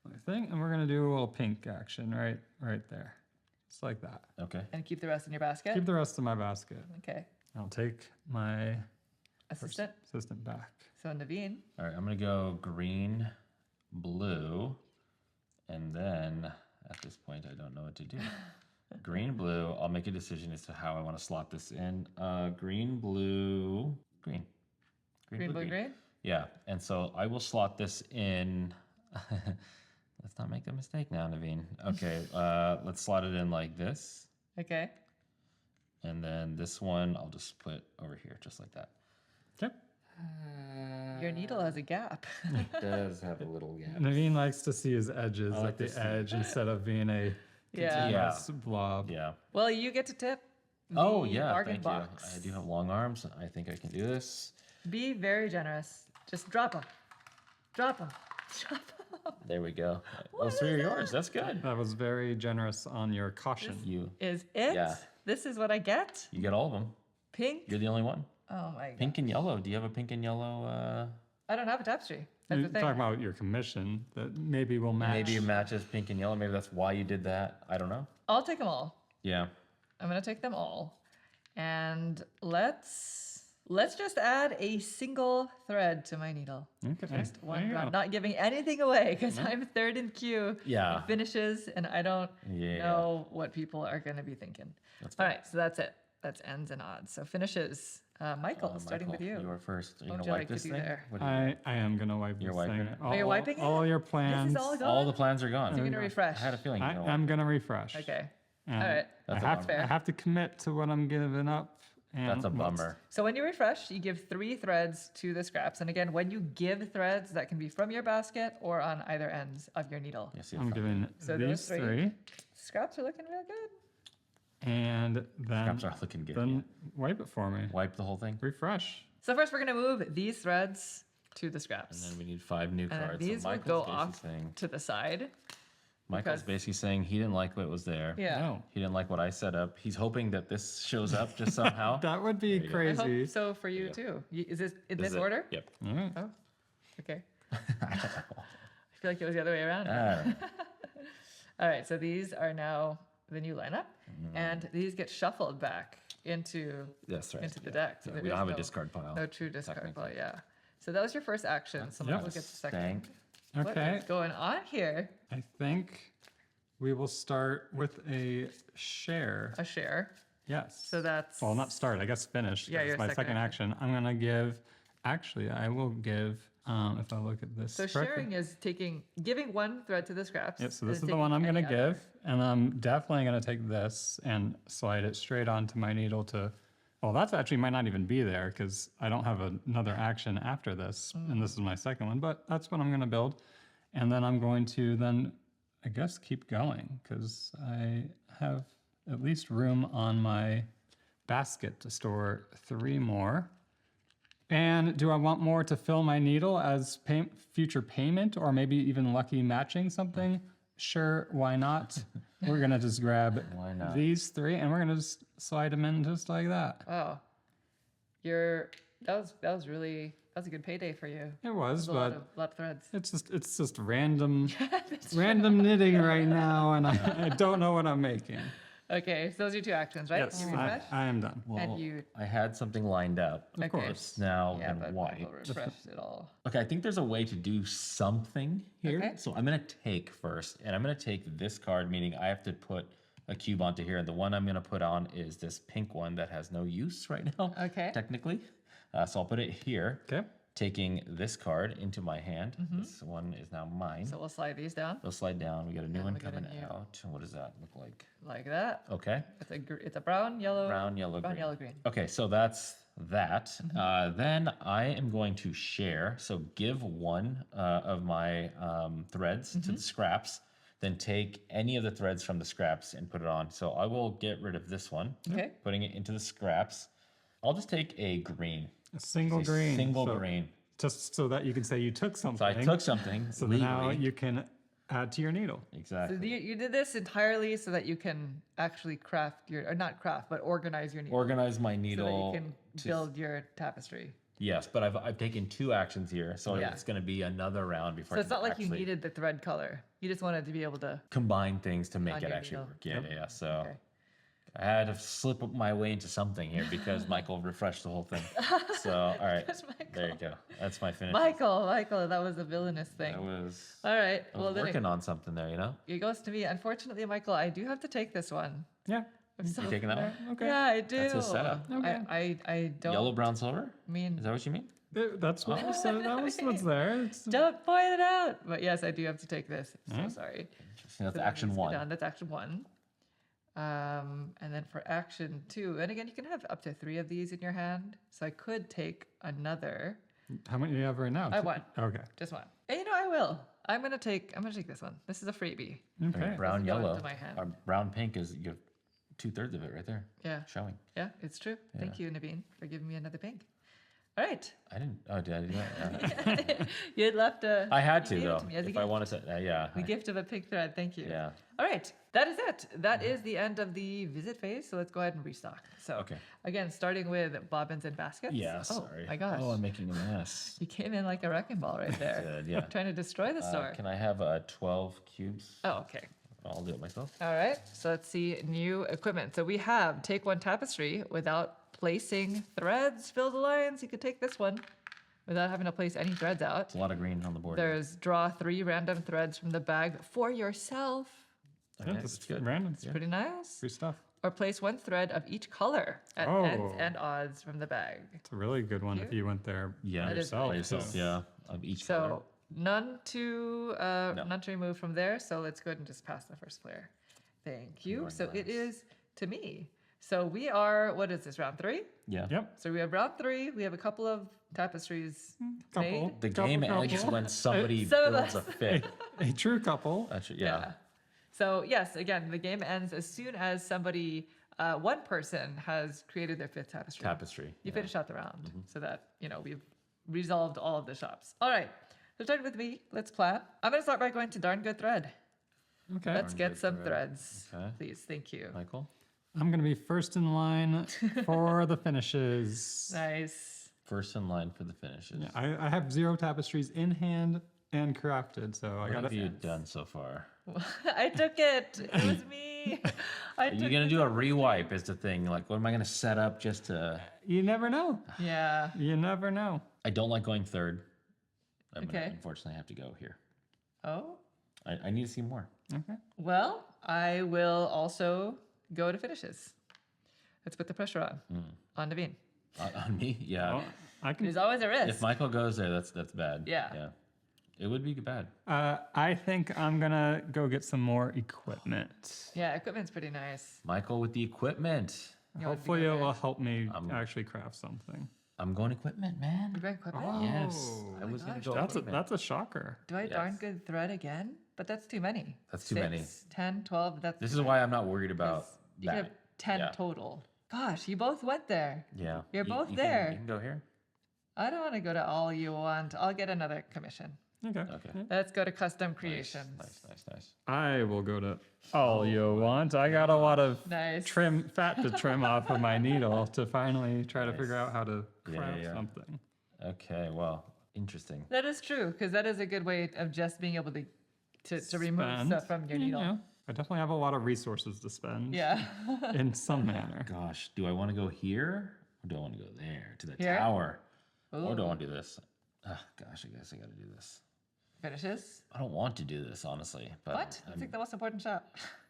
my thing. And we're gonna do a little pink action right there. Just like that. Okay. And keep the rest in your basket. Keep the rest of my basket. Okay. I'll take my Assistant. assistant back. So Naveen. All right, I'm gonna go green, blue, and then at this point I don't know what to do. Green, blue. I'll make a decision as to how I want to slot this in. Green, blue, green. Green, blue, green. Yeah, and so I will slot this in. Let's not make a mistake now, Naveen. Okay, let's slot it in like this. Okay. And then this one I'll just put over here, just like that. Okay. Your needle has a gap. It does have a little gap. Naveen likes to see his edges, I like like to the see- edge, instead of being a Yeah. continuous blob. Yeah. Well, you get to tip. Oh, the yeah, Bargain thank box. you. I do have long arms. I think I can do this. Be very generous. Just drop them. Drop them. Drop them. There we go. Those three are yours. That's good. That was very generous on your caution. You Is it? Yeah. This is what I get? you get all of them. Pink? You're the only one. Oh my god. Pink and yellow. Do you have a pink and yellow? I don't have a tapestry. That's You're the thing. talking about your commission that maybe will match. Maybe it matches pink and yellow. Maybe that's why you did that. I don't know. I'll take them all. Yeah. I'm gonna take them all. And let's just add a single thread to my needle. Okay. Just there one you drop. go. Not giving anything away because I'm third in queue. Yeah. It finishes and I don't Yeah. know what people are gonna be thinking. That's All right, so that's it. That's ends and odds. So finishes. Michael, starting with you. You are first. Are you What gonna would you wipe like to this do thing? there? What do you I am gonna wipe You're this wiping thing. it? Are you wiping it? All your This plans. is all gone? All the plans are gone. So you're gonna refresh. I had a feeling. You were gonna I'm gonna refresh. Okay. And All right. I That's a have, bummer. I have to commit to what I'm giving up. And That's a let's- bummer. So when you refresh, you give 3 threads to the scraps. And again, when you give threads, that can be from your basket or on either ends of your needle. Yeah, see, I'm giving So those these three. 3, Scraps are looking real good. and then Scraps are looking good. then wipe it for me. Wipe the whole thing. Refresh. So first, we're gonna move these threads to the scraps. And then we need 5 new And then cards. these so will Michael's go basically off saying, to the side. Michael's because- basically saying he didn't like what was there. Yeah. No. He didn't like what I set up. He's hoping that this shows up just somehow. That would be you go. I crazy. hope so for you too. Is this in Is this it- order? Yep. All right. Oh, okay. I feel like it was the other way around. I don't know. All right, so these are now the new lineup, Mm-hmm. and these get shuffled back into That's right. into the yeah. deck. So Yeah, there we don't is have a no- discard pile. No true discard technically. pile, yeah. So that was your first action. Someone Yep. else gets the second. Stank. What Okay. is going on here? I think we will start with a share. A share. Yes. So that's Well, not start. I guess finish. Yeah, 'cause your it's my second second action. I'm gonna give. Actually, I will give. If I look at this. so correctly. sharing is giving one thread to the scraps. Yep. So and this is the taking one I'm any gonna other. give, and I'm definitely gonna take this and slide it straight onto my needle to. Well, that's actually might not even be there because I don't have another action after this, and this is my second one. But that's what I'm gonna build, and then I'm going to then, I guess, keep going because I have at least room on my basket to store 3 more. And do I want more to fill my needle as future payment or maybe even lucky matching something? Sure, why not? We're gonna just grab Why not? these 3 and we're gonna just slide them in just like that. Wow. That was a good payday for you. It was, A but lot of threads. it's just random random knitting right now, and I don't know what I'm making. Okay, so those are your two actions, right? Yes, You I, refresh. I am done. Well, you- I had something lined up. Of Okay. course. It's now Yeah, in but white. Michael refreshed it all. Okay, I think there's a way to do something here. Okay. So I'm going to take first, and I'm going to take this card, meaning I have to put a cube onto here. And the one I'm going to put on is this pink one that has no use right now, Okay. technically. So I'll put it here, Okay. taking this card into my hand. This one is now mine. So we'll slide these down They'll slide down. We got a new one we got a coming new- out. What does that look like? like that. Okay. It's a brown, yellow, Brown, yellow, brown, green. yellow, green. Okay, so that's that. Then I am going to share. So give one of my threads to the scraps. Then take any of the threads from the scraps and put it on. So I will get rid of this one, Okay. putting it into the scraps. I'll just take a green. A single A green. single so, green. Just so that you can say you took something. So I took something So legally. now you can add to your needle. So Exactly. you did this entirely so that you can actually craft your, or not craft, but organize your needle. Organize my so that needle. you can to- build your tapestry. Yes, but I've taken 2 actions here, so Yeah. it's going to be another round before So I it's can not like you actually needed the thread color. You just wanted to be able to. combine things to make On it your actually needle. work. Yeah, yeah. So Okay. I had to slip my way into something here because Michael refreshed the whole thing. So all right, That's there you go. That's my finish. Michael, that was a villainous thing. I was, All right. I Well, was then working on something there, you know. it goes to me. Unfortunately, Michael, I do have to take this one. Yeah. I'm so You taking that one? Okay. Yeah, I do. That's his setup. Okay. I don't Yellow, brown, silver. mean, Is that what you mean? That's what you said. That was what's there. It's, don't point it out. But yes, I do have to take this. I'm so sorry. Interesting. That's So that action needs to be 1. done. That's action 1. And then for action 2, and again, you can have up to 3 of these in your hand. So I could take another, how many do you have right now? I won. Okay. just one. And you know, I will. I'm gonna take this one. This is a freebie. Okay. Brown, Doesn't go yellow. into my hand. Brown, pink is you have 2/3 of it right there. Yeah, Showing. yeah, it's true. Thank you, Naveen, for giving me another pink. All right. I didn't. Oh, did I do that? You had left a. I had you to gave it though. to me as a If I gift. wanted to, yeah. The gift of a pink thread. Thank you. Yeah. All right. That is it. That is the end of the visit phase. So let's go ahead and restock. So Okay. again, starting with bobbins and baskets. Yeah. Oh Sorry. my gosh. Oh, I'm making a mess. You came in like a wrecking ball right there. Did, yeah. Trying to destroy the store. Can I have 12 cubes? Oh, okay. I'll do it myself. All right. So let's see new equipment. So we have take 1 tapestry without placing threads. Fill the lines. You could take this one without having to place any threads out. It's a lot of green on the board. There's draw 3 random threads from the bag for yourself. Okay, Yeah, that's that's good. random. Pretty nice. Free stuff. Or place 1 thread of each color at Oh. ends and odds from the bag. It's a really good one if you went there Yeah. That is yourself. really Yourself, too. yeah. Of each So color. none to remove from there. So let's go ahead and just pass the first player. Thank you. going So it last. is to me. So we are, what is this, round 3? Yeah. Yep. So we have round 3. We have a couple of tapestries Couple. made. The Couple, game couple. ends when somebody So builds a that's- fit. A true couple. Yeah. So yes, again, the game ends as soon as somebody, one person has created their 5th tapestry. Tapestry. You yeah. finish out the round so that, we've resolved all of the shops. All right. So start with me. Let's plan. I'm going to start by going to Darn Good Thread. Okay. Let's get Good some thread. threads. Okay. Please. Thank you. Michael? I'm going to be first in line for the finishes. Nice. First in line for the finishes. Yeah, I have 0 tapestries in hand and crafted, so I What got have it. you done so far? I took it. It was me. I Are you took going to do a rewipe is the thing? Like, what am I going to set up just to... You never know. Yeah. You never know. I don't like going third. I'm going Okay. to unfortunately have to go here. Oh. I need to see more. Okay. Well, I will also go to finishes. Let's put the pressure on Naveen. On me? Yeah. Well, I can. There's always a risk. If Michael goes there, that's bad. Yeah. Yeah. It would be bad. I think I'm gonna go get some more equipment. Yeah, equipment's pretty nice. Michael with the equipment. You want to Hopefully, go it will there? help me actually craft something. I'm going equipment, You're man. going equipment? Yes. Oh I was going to go That's equipment. that's a shocker. Do I darn Yes. good thread again? But that's too many. That's too many. 6, 10, 12. That's This too is why I'm not worried many. about You could have that. 10 Yeah. total. Gosh, you both went there. Yeah. You're both you there. You can go here. I don't want to go to all you want. I'll get another commission. Okay. Okay. Let's go to custom creations. Nice. I will go to all you want. I got a lot of Nice. fat to trim off of my needle to finally try to figure out how to Yeah, craft yeah. something. Okay, well, interesting. That is true, because that is a good way of just being able to remove Spend. stuff from your needle. Yeah. I definitely have a lot of resources to spend Yeah. in some manner. Gosh, do I want to go here or do I want to go there to the Here? tower? Or do I Ooh. want to do this? Gosh, I guess I got to do this. Finishes. I don't want to do this, honestly. But What? Let's take the most important shot.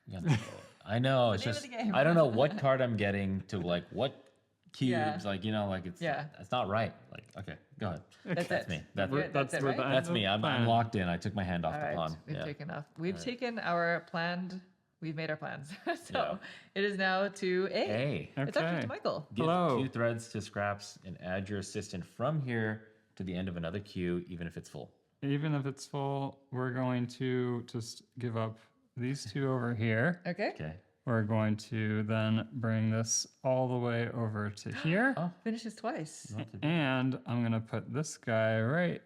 I'm gonna do it. I know. It's the name of just, the game. I don't know what card I'm getting to like what cubes. Yeah. Like, you know, like it's not right. Like, okay, go ahead. That's That's it. me. That's You're- that's it, where right? the end That's of me. the I'm plan. locked in. I took my hand off All the right. pawn. We've Yeah. taken off. We've taken our planned. We've made our plans. So Yeah. it is now to A. Hey, It's actually Okay. to Michael. give Hello. 2 threads to scraps and add your assistant from here to the end of another queue, even if it's full. Even if it's full, we're going to just give up these 2 over here. Okay. Okay. We're going to then bring this all the way over to here. Oh, Finishes twice. And I'm going to put this guy right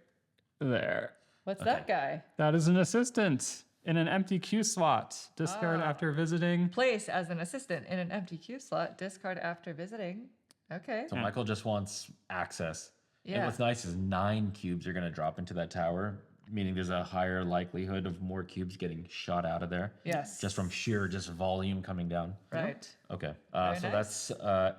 there. What's that guy? That is an assistant in an empty queue slot. Discard Ah. after visiting. Place as an assistant in an empty queue slot. Discard after visiting. Okay. So Michael just wants access. And Yeah. what's nice is 9 cubes are going to drop into that tower, meaning there's a higher likelihood of more cubes getting shot out of there. Yes. Just from sheer volume coming down. Right. Okay. Very So nice. that's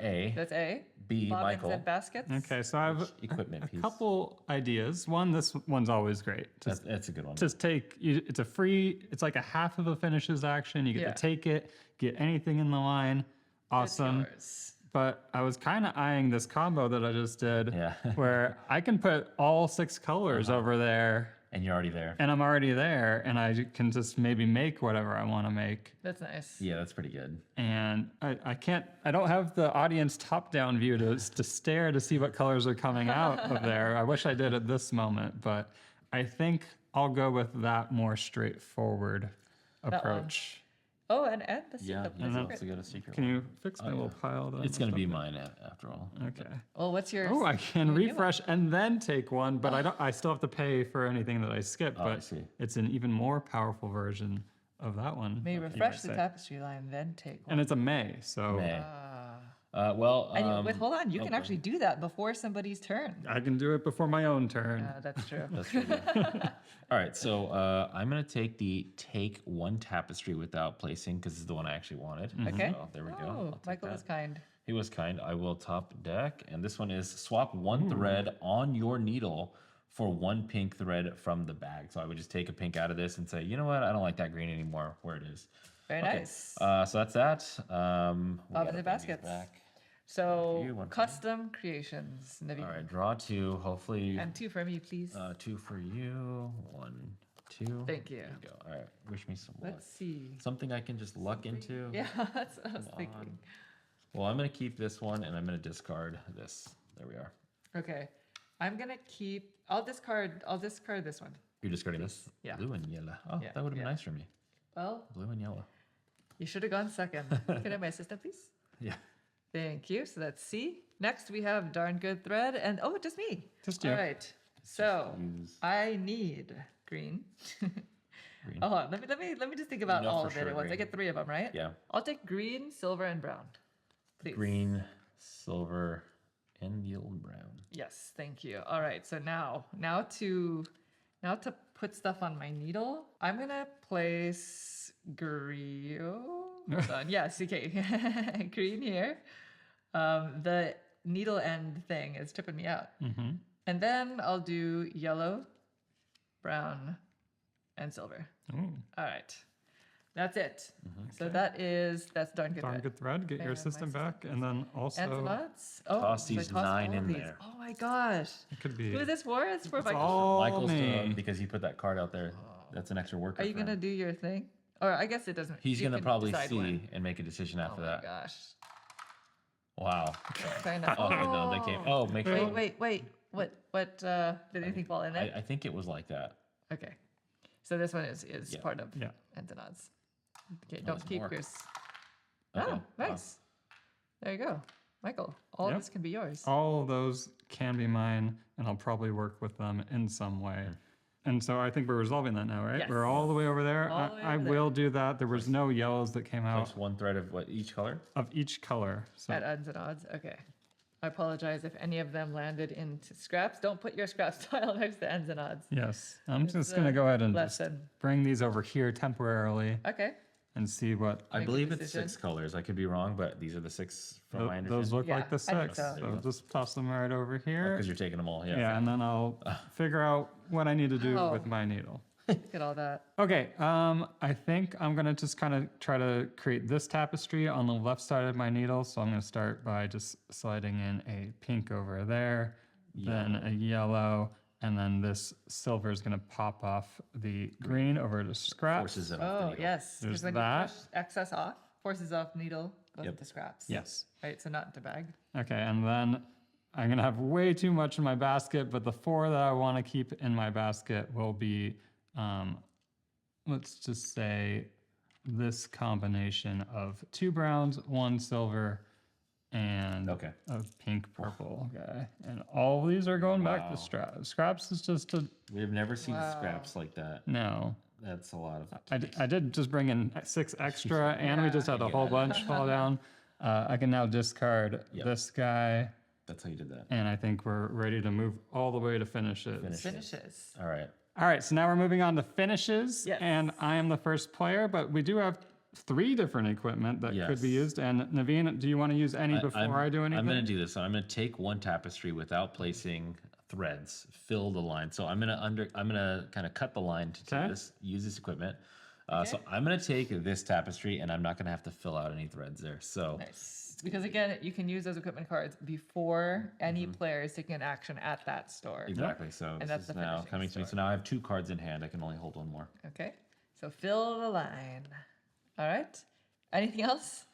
A. That's A. B, Bobbins Michael. and baskets. Okay, so I have Equipment a piece. couple ideas. One, this one's always great. That's a good one. Just take, it's a free, it's like a half of a finishes action. You get Yeah. to take it, get anything in the line. Awesome. Yours. But I was kind of eyeing this combo that I just did Yeah. where I can put all 6 colors over there And you're already there. and I'm already there and I can just maybe make whatever I want to make. That's nice. Yeah, that's pretty good. And I don't have the audience top down view to stare to see what colors are coming out of there. I wish I did at this moment, but I think I'll go with that more straightforward one. approach. Oh, and the, Yeah, the, you the can secret. also get a secret Can one. you fix my little pile? That I It's going to messed be up mine after all. with? Okay. Well, what's your? Oh, I can your new one? refresh and then take one, but I don't. I still have to pay for anything that I skip. Oh, I But see. it's an even more powerful version of that one. May you refresh might the say. tapestry line, then take one. And it's a May, so May. Ah. Well, And you, wait, hold on. You can okay. actually do that before somebody's turn. I can do it before my own turn. That's true. That's true. All right, so I'm going to take 1 tapestry without placing because this is the one I actually wanted. Okay. So there we go. Oh, I'll take Michael that. is kind. He was kind. I will top deck. And this one is swap 1 thread on your needle for 1 pink thread from the bag. So I would just take a pink out of this and say, you know what? I don't like that green anymore. Where it is. Very Okay. nice. So that's that. We gotta the bring these baskets. back. So you, one for you. custom creations. Naveen. All right, draw 2. Hopefully, And 2 for me, please. 2 for you. 1, 2. Thank you. There you go. All right, wish me some luck. Let's see. Something I can just luck into. Yeah, that's what I was thinking. Well, I'm gonna keep this one, and I'm gonna discard this. There we are. Okay. I'm gonna keep. I'll discard this one. You're discarding this. Yeah. Blue and yellow. Oh, Yeah, that would have been yeah. nice for me. Well, Blue and yellow. you should have gone second. Can I have my assistant, please? Yeah. Thank you. So that's C. Next we have darn good thread, and oh, just me. Just you. All right. So use I need green. green. Hold on. Let me just think about know all for of it sure at once. I green. get 3 of them, right? Yeah. I'll take green, silver, and brown. Please. Green, silver, and the old brown. Yes, thank you. All right, so now to put stuff on my needle, I'm gonna place green. Hold on. Yes, okay. Green here. The needle end thing is tripping me out. Mm-hmm. And then I'll do yellow, brown, and silver. Ooh, All right. That's it. So Okay. that's darn good. darn thread. good thread. Get your And my assistant back, and then also And some nuts. Oh, Toss so I these toss 9 all of in these. there. Oh my gosh. it could be. Who is this for? It's for It's Michael. all Michael's me. because he put that card out there. That's an extra worker. Are you for gonna him. do your thing? Or I guess it doesn't. He's you gonna can probably decide see when. and make a decision Oh after my that. gosh. Wow. Kinda. Oh, no, they came. Oh, make sure. Wait. What? Did anything fall in there? I think it was like that. Okay. So this one is Yeah. part of Yeah. ends and odds. Okay, Oh, don't there's keep more. yours. Okay. Oh, Wow. nice. There you go, Michael. All Yep. of this can be yours. All of those can be mine, and I'll probably work with them in some way. And so I think we're resolving that now, right? Yes. We're all the way over there. All the way I over there. will do that. There was no yellows that came out Place 1 thread of what each color. of each color. So At ends and odds. Okay. I apologize if any of them landed into scraps. Don't put your scraps tile next to ends and odds. yes, I'm It's just a gonna go ahead and just lesson. bring these over here temporarily, Okay. and see what I Make a believe it's decision. 6 colors. I could be wrong, but these are the 6 from my those understanding. look like Yeah, the I think 6. so. So just toss them right over here. Because you're taking them all. Yeah. Yeah, and then I'll figure out what I need to do Wow. with my needle. Look at all that. Okay, I think I'm gonna just kind of try to create this tapestry on the left side of my needle. So I'm gonna start by just sliding in a pink over there, then a yellow, and then this silver is gonna pop off the green over to scraps. Forces it off the Oh, needle. yes. There's Because when that. you push excess off, forces off needle, goes Yep. into scraps. Yes. Right, so not into bag. Okay, and then I'm gonna have way too much in my basket, but the 4 that I want to keep in my basket will be, let's just say, this combination of 2 browns, 1 silver, and Okay. a pink purple guy. And all of these are going back Wow. to scraps. Scraps is just a We've never seen Wow. scraps like that. no. That's a lot of. I did just bring in 6 extra, and we just had a whole bunch fall down. I can now discard Yep. this guy. That's how you did that. And I think we're ready to move all the way to finishes. Finishes. All right. All right, so now we're moving on to finishes. Yes. And I am the first player, but we do have 3 different equipment that could be Yes. used. And Naveen, do you want to use any before I do anything? I'm going to do this. So I'm going to take one tapestry without placing threads, fill the line. So I'm going to kind of cut the line to do Okay. this, use this equipment. So I'm going to take this tapestry and I'm not going to have to fill out any threads there. So Nice. Because again, you can use those equipment cards before any player is taking an action at that store. exactly. So And this that's is the now finishing coming to me. So now I have 2 cards in hand. I can only hold one more. Okay. So fill the line. All right. Anything else?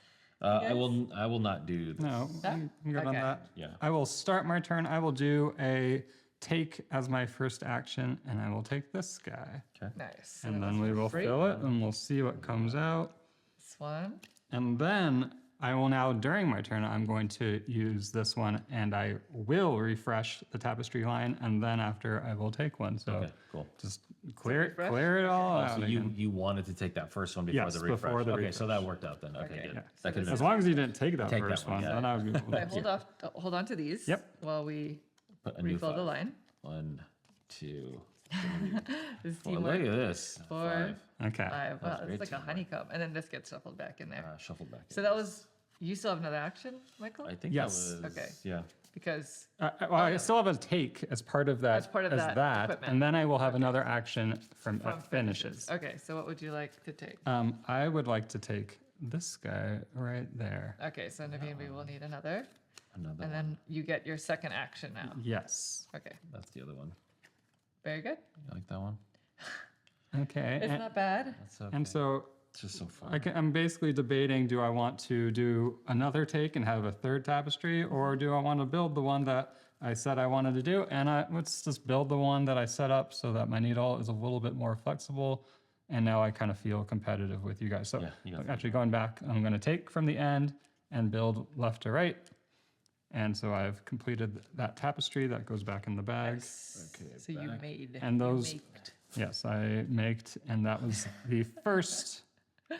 I will not do this. No, That? I'm good on Okay. that. Yeah. I will start my turn. I will do a take as my first action, and I will take this guy. Nice. And that then was we will free. fill it, and we'll see what comes out. This one. And then I will now, during my turn, I'm going to use this one, and I will refresh the tapestry line, and then after I will take one. So Okay, cool. just clear refresh? it all out. So again. you wanted to take that first one before Yes, the refresh. before the okay, so that refresh. worked out then. Okay, Okay. good. Yeah. That could As long as you didn't take that Take that first one, one, yeah. then I would be able I to. hold on to these. Yep. While we put a new refill the 5. line. 1, 2. This Well, teamwork. look at this. 4, 5. Okay. 5. Wow, great it's like a teamwork. honeycomb, and then this gets shuffled back in there. Shuffled back. So that was. You still have another action, Michael? I think Yes. that was. Okay. Yeah. Because Well, I still have a take as part of that. As part of that equipment. and then I will have another action from, from finishes. Okay, so what would you like to take? I would like to take this guy right there. Okay, so Naveen, we will need another, Another and one. then you get your second action now. Yes. Okay, That's the other one. very good. You like that one? Okay. It's not bad. That's okay. And so It's just so fun. I'm basically debating, do I want to do another take and have a third tapestry, or do I want to build the one that I said I wanted to do? And let's just build the one that I set up so that my needle is a little bit more flexible. And now I kind of feel competitive with you guys. So Yeah, you got actually going back, I'm going to take from the end and build left to right. And so I've completed that tapestry that goes back in the bag. Okay, So you made. And you those- maked. Yes, I maked, and that was the first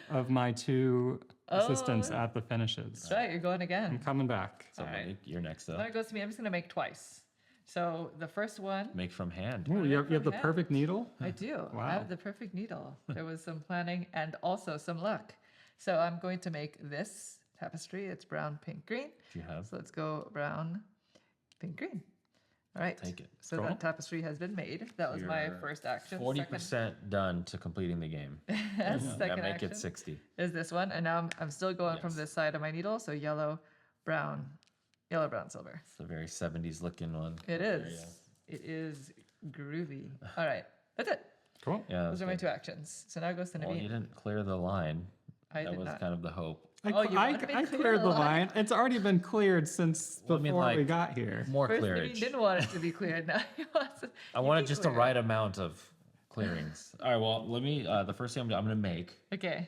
of my 2 assistants at the finishes. That's right, you're going I'm again. coming back. So Alright. Mike, you're next Now up. it goes to me. I'm just gonna make twice. So the first one, Make from hand. Ooh, you have the Yeah. perfect needle? I do. I Wow. have the perfect needle. There was some planning and also some luck. So I'm going to make this tapestry. It's brown, pink, green. Do you have? So let's go brown, pink, green. All right. Take it. So Cool. that tapestry has been made. That was my You're first action. 40% done to completing the game. Second, That second make action it 60. is this one. And now I'm still going from Yes. this side of my needle. So yellow, brown, silver. It's a very 70s looking one. It There, is. It is groovy. All right. That's it. Cool. Yeah, Those are my 2 actions. So now it goes to Well, you Naveen. didn't clear the line. I That did was not. kind of the hope. Oh, you wanted me to I clear cleared the the line? line. It's already been cleared since Well, I mean, before we like, got here. More First, Naveen clearage. didn't want it to be cleared. Now he wants it. I You wanted can just the clear it. right amount of clearings. All right, well, let me, the first thing I'm going to make, Okay,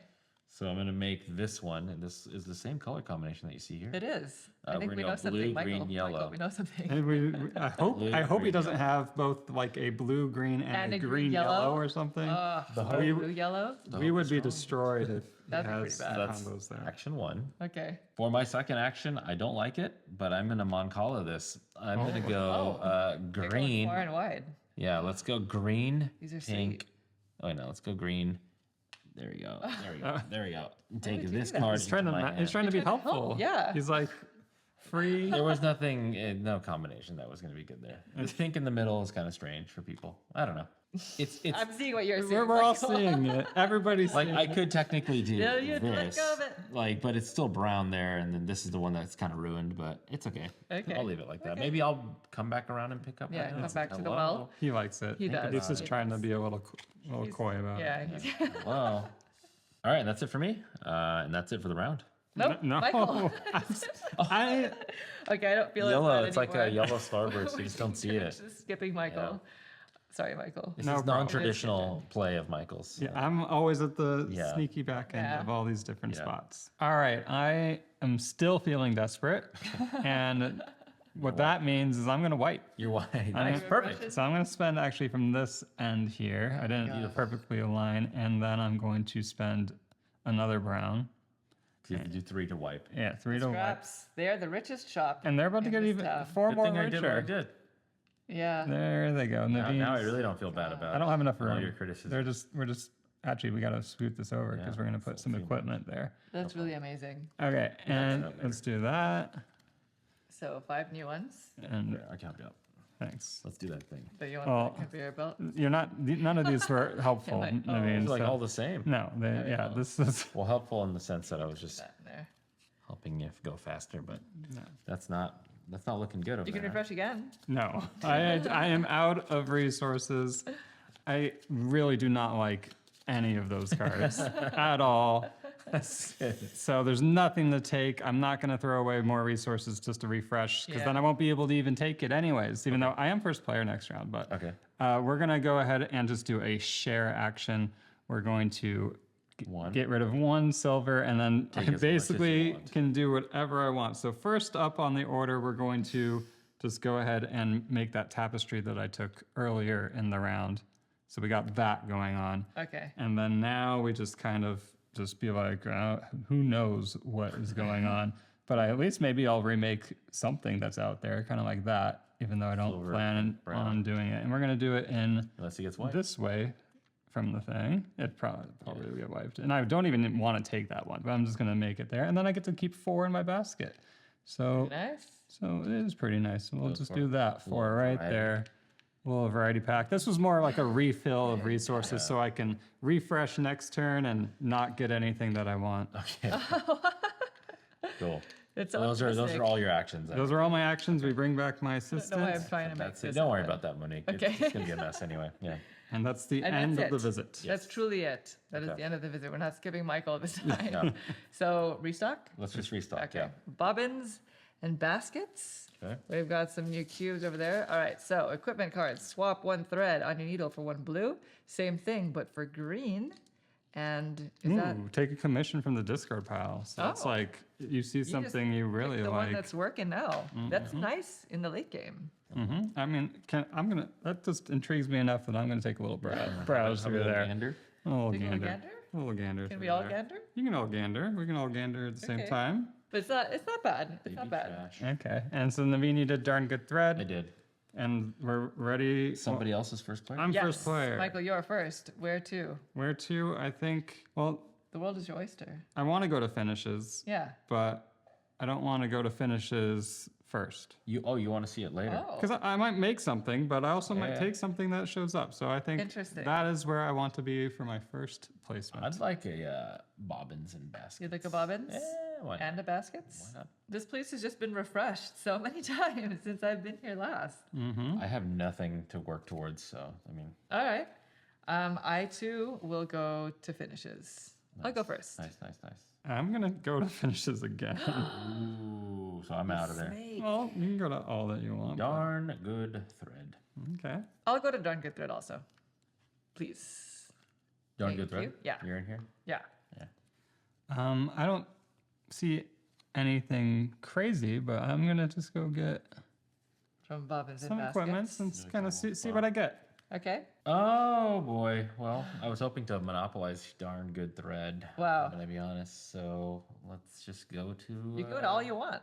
so I'm going to make this one, and this is the same color combination that you see here. it is. we're I think gonna we go know something, blue, Michael. green, yellow. Michael, we know something. And Blue, I hope he green, doesn't yellow. have both like a blue green and, a green yellow or something. Blue, blue, yellow. We would be destroyed if he That'd be pretty has bad. That's combos there. action 1. Okay. For my second action, I don't like it, but I'm going to Moncala this. I'm going to go You're going green. far and wide. Yeah, let's go green, These are pink. sweet. Oh, no, let's go green, There we go. There we go. There we go. Take would you this do that? card. He's trying into to my he's trying to be You're trying to help, helpful. yeah. He's like free. There was nothing, no combination that was going to be good there. This pink in the middle is kind of strange for people. I don't know. It's I'm seeing what you're seeing. We're all Michael. seeing it. Everybody's like seeing I could technically do Yeah, you had to let this, go of it. like, but it's still brown there, and then this is the one that's kind of ruined. But it's okay. Okay. I'll leave it like that. Okay. Maybe I'll come back around and pick up. Yeah, my come notes. back to the Hello? well. He likes it. He does. He's just He trying to does. be a little coy about Yeah. it. he's- Hello. All right, and that's it for me, and that's it for the round. Nope. No, Michael. I Okay, I don't feel Yellow. as bad It's like a anymore. yellow starburst. You just don't see it. Just skipping Michael. Sorry, Michael. This No is problem. non-traditional play of Michael's. yeah, I'm always at the Yeah. sneaky back end Yeah. of all these different Yeah. spots. All right, I am still feeling desperate, and what that means is I'm going to wipe. You're white. I Nice, am- perfect. So I'm going to spend actually from this end here. I didn't God. perfectly align, and then I'm going to spend another brown. You have to do 3 to wipe. Yeah, 3 to wipe. Scraps. They are the richest shop. And they're about to in get this even town. 4 Good more thing I did what I richer. did. Yeah. There they go. Now I Naveen's- really don't feel bad about. I don't have enough all room. your criticism. We're just actually we got to scoot this over because Yeah, we're going to put it's some a few equipment there. That's really amazing. Okay, and up later. let's do that. So 5 new ones And Yeah, I count it up. thanks. Let's do that thing. that you want Well, to put a conveyor belt. You're not. None of these were helpful. Like, oh. Naveen, It's like so- all the same. no, yeah. This is. Well, helpful in the sense that I was just That in there. helping you go faster, but No. that's not looking good over You can there. refresh again. No, I am out of resources. I really do not like any of those cards at all. So there's nothing to take. I'm not going to throw away more resources just to refresh because then Yeah. I won't be able to even take it anyways, even though I am first player next round. But Okay. we're going to go ahead and just do a share action. We're going to One. get rid of 1 silver, and then Take I as much as you basically want. can do whatever I want. So first up on the order, we're going to just go ahead and make that tapestry that I took earlier in the round. So we got that going on. Okay. And then now we just kind of just be like, who knows what is going on. But at least maybe I'll remake something that's out there, kind of like that, even though I don't Silver, plan brown. on doing it. And we're going to do it in Unless he gets white. this way from the thing. It probably will get wiped. And I don't even want to take that one, but I'm just going to make it there. And then I get to keep 4 in my basket. So, Nice. so it is pretty nice. We'll just for do that a little for right variety. there. A little variety pack. This was more like a refill of resources so I can refresh next turn and not get anything that I want. Okay. Cool. It's So those are optimistic. all your actions. then. Those are all my actions. We bring back my No, assistant. I'm trying to make That's it. this Don't worry happen. about that, Monique. Okay. It's gonna be a mess anyway. Yeah. And that's the And end that's of the it. visit. That's truly it. That is Okay. the end of the visit. We're not skipping Michael this time. No. So restock. Let's just restock. Okay. Bobbins and baskets. Yeah. Okay. We've got some new cubes over there. All right. So equipment cards. Swap 1 thread on your needle for 1 blue. Same thing, but for green. And is that Ooh, take a commission from the discard pile. So it's Oh. like you see just something you really the one like. that's working now? That's nice in the late game. I mean, that just intrigues me enough that I'm gonna take a little browse Have a through little there. gander. A little You can gander. gander? A little gander. Can through we all there. gander? You can all gander. We can all gander at the same Okay. time. But it's not bad. It's not Baby bad. trash. Okay. And so Naveen, you did darn good I thread, did. and we're ready. Somebody else's first player. I'm Yes. first player. Michael, you're first. Where to? Where to? I think. Well, The world is your oyster. I want to go to finishes, Yeah. but I don't want to go to finishes first. You want to see it later? Oh. Because I might make something, but I also might Yeah. take something that shows up. So I think Interesting. that is where I want to be for my first placement. I'd like a bobbins and baskets. You'd like a bobbins? Yeah, why not? And a baskets? Why not? This place has just been refreshed so many times since I've been here last. Mm-hmm. I have nothing to work towards, so I mean, All right. I too will go to finishes. I'll go first. nice. I'm gonna go to finishes again. Ooh, so I'm out of there. Snake. Well, you can go to all that you want. but- Darn good thread. Okay. I'll go to darn good thread also. Please. Darn Thank good thread. you. Yeah. You're in here. Yeah. I don't see anything crazy, but I'm gonna just go get From bobbins some and equipment baskets. and kind of see what I get. Okay. Oh boy. Well, I was hoping to monopolize darn good thread. Wow. I'm gonna be honest. So let's just go to. You can go to all you want.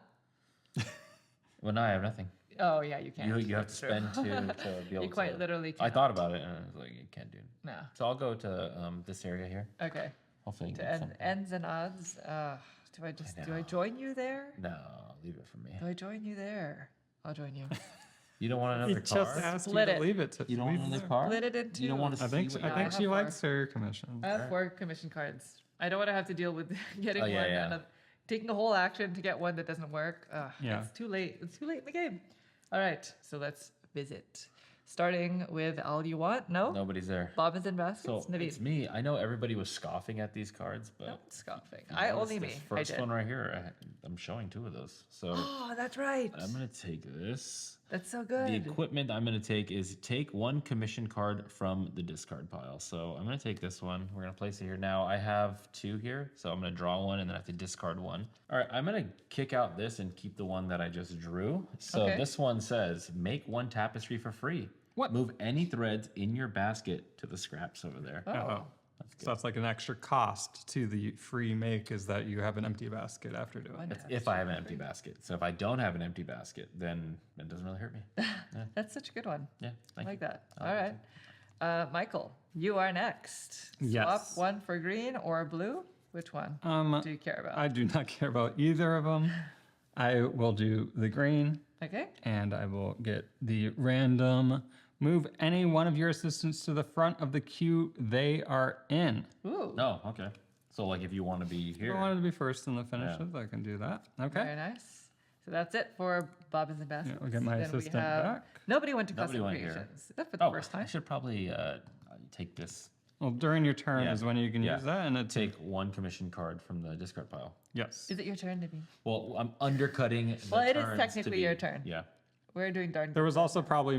Well, no, I have nothing. Oh, yeah, you can't. You have to That's true. spend to be able You quite to. literally I can't. thought about it and I was like, you can't do it. No. So I'll go to this area here. Okay. Hopefully you to can get something. ends and odds. Do I join you there? No, leave it for me. Do I join you there? I'll join you. You don't want He another just card? asked Split you it. to leave it. You don't leave want it another there. card? Split it in You don't two. want to I see think what I you think have she four. likes her commission. I have 4 commission cards. I don't want to have to deal with getting Oh, yeah, one yeah. taking a whole action to get one that doesn't work. Yeah. It's too late. It's too late in the game. All right, so let's visit. Starting with all you want. No? Nobody's there. Bobbins and baskets? So Naveen. it's me. I know everybody was scoffing at these cards, but No scoffing. you I notice only this me. First I did. one right here. I'm showing 2 of those. So Oh, that's right. I'm gonna take this. That's so good. The equipment I'm going to take is take 1 commission card from the discard pile. So I'm going to take this one. We're going to place it here. Now I have 2 here. So I'm going to draw 1 and then I have to discard 1. All right. I'm going to kick out this and keep the one that I just drew. So Okay. this one says make 1 tapestry for free. What? Move any threads in your basket to the scraps over there. Oh. So that's like an extra cost to the free make is that you have an empty basket after doing it. That's if I have an empty basket. So if I don't have an empty basket, then it doesn't really hurt me. That's such a good one. Yeah. I Thank like you. that. All right. Michael, you are next. Yes. Swap 1 for green or blue. Which one do you care about? I do not care about either of them. I will do the green Okay. and I will get the random. Move any one of your assistants to the front of the queue they are in. Ooh. Oh, okay. So like if you want to be If here. I wanted to be first in the finishes, I can do that. Okay. Very nice. So that's it for Bobbins and Baskets. I'll get my Then we assistant have- back. Nobody went to Nobody custom went here. creations. That's for the Oh, first I time. should probably take this. Well, during your turn Yeah. is when you can Yeah. use that, and it's Take 1 commission card from the discard pile. yes. Is it your turn, Naveen? Well, I'm undercutting. The Well, it is turns to technically be- your turn. Yeah. We're doing darn There good. was also probably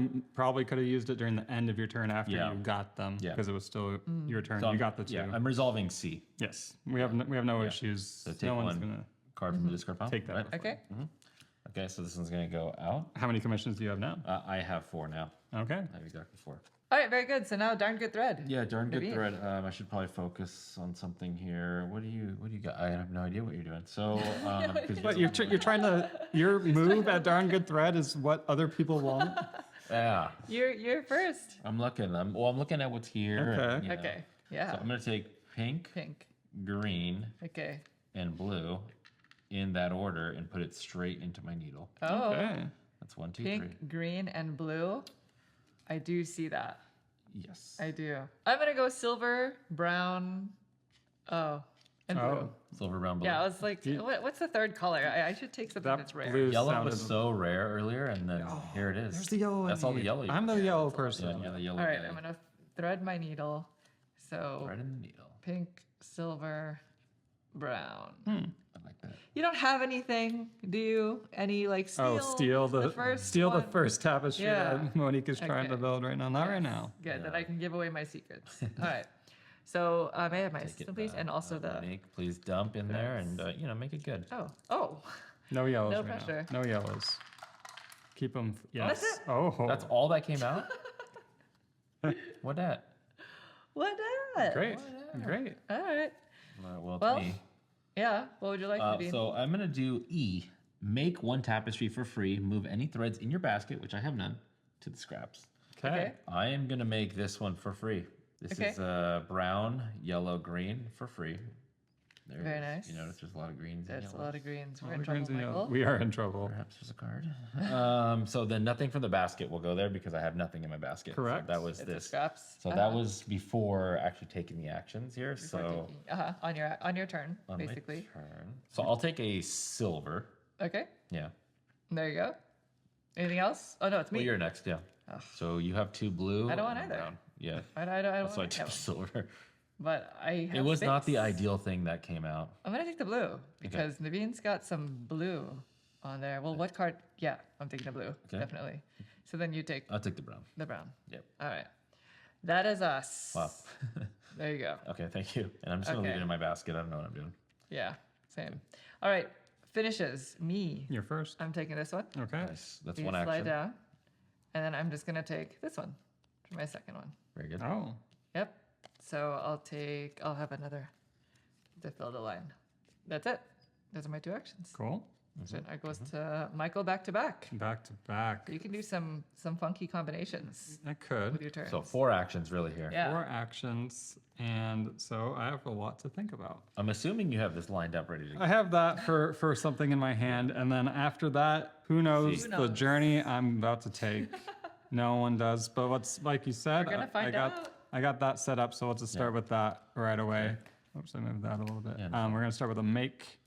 could have used it during the end of your turn after Yeah. you got them Yeah. because it was still your turn. So you I'm- got the 2. Yeah, I'm resolving C. Yes, we have no issues. So take no one's 1 gonna card from the discard pile. take that. Right? Okay. Okay, so this one's gonna go out. How many commissions do you have now? I have 4 now. Okay. I have exactly 4. All right, very good. So now darn good thread. Yeah, darn good Naveen. thread. I should probably focus on something here. What do you got? I have no idea what you're doing. So, 'cause But you're trying to your move at darn good thread is what other people want. yeah, You're first. I'm looking. I'm looking at what's here. and, Okay. you know. Okay. Yeah. So I'm gonna take pink, Pink. green, Okay. and blue in that order and put it straight into my needle. Oh. Okay. That's 1, 2, Pink, 3. green, and blue. I do see that. Yes. I do. I'm gonna go silver, brown. Oh, and blue. Oh, Silver, brown, blue. Yeah, I was like, what's the third color? I should take something that that's rare. blue Yellow sounded- was so rare earlier, and then here it is. There's the yellow. That's I all the need. yellow. you I'm got. the yellow Yeah, person. you're the yellow. All right, guy. I'm gonna thread my needle. So Right in the needle. pink, silver, brown. I like that. You don't have anything, do you? Any like steel? Steal the first the one? first tapestry Yeah. that Monique is trying to Okay. build right now. Not right now. Good, then I can give away my secrets. All right. So may I have my Take it assistant, please, back. and also the. Monique, please dump in there and make it good. Oh, No yellows No right pressure. now. No yellows. Keep them. Yes. it? Oh. That's all that came out. What that? what that? great. Great. All right. Well, it's Well, me. Yeah. What would you like to do? So I'm gonna do E. Make 1 tapestry for free. Move any threads in your basket, which I have none, to the scraps. Okay. I am gonna make this one for free. This Okay. is brown, yellow, green for free. There it Very is. nice. You notice there's a lot of greens. and That's a yellows. lot of greens. We're All in the trouble, greens and yellows. Michael. We are in trouble. Perhaps there's a card. So then nothing from the basket will go there because I have nothing in my basket. So Correct. that was It's a this. scraps. So that was before actually taking the actions here. So on your turn, on my basically. turn. So I'll take a silver. Okay. Yeah. There you go. Anything else? Oh no, it's me. Well, you're next. Yeah. So you have 2 blue. I don't want and either. brown. Yeah. I don't That's why I want took to silver. But I have It was not the 6. ideal thing that came out. I'm gonna take the blue because Naveen's got some blue on there. Well, what card? Yeah, I'm taking the blue. Okay. Definitely. So then you take I'll take the brown. the brown. Yep. All right. That is us. Wow. There you go. Okay, thank you. And I'm just gonna leave Okay. it in my basket. I don't know what I'm doing. Yeah, same. All right. Finishes. Me. You're first. I'm taking this one. Okay. Nice. That's You one slide action. down. And then I'm just gonna take this one for my second one. Very good. Oh. Yep. So I'll have another to fill the line. That's it. Those are my 2 actions. Cool. So now it goes to Michael back to back. Back to back. You can do some funky combinations I with could. your turns. So 4 actions really here. Yeah. 4 actions, and so I have a lot to think about. I'm assuming you have this lined up ready to go. I have that for something in my hand, and then after that, who knows Who the knows? journey I'm about to take. No one does, but what's like you said, We're gonna find out. I got that set up, so let's just start Yeah. with that right away. Oops, I moved that a little bit. Yeah, no We're gonna start with a make,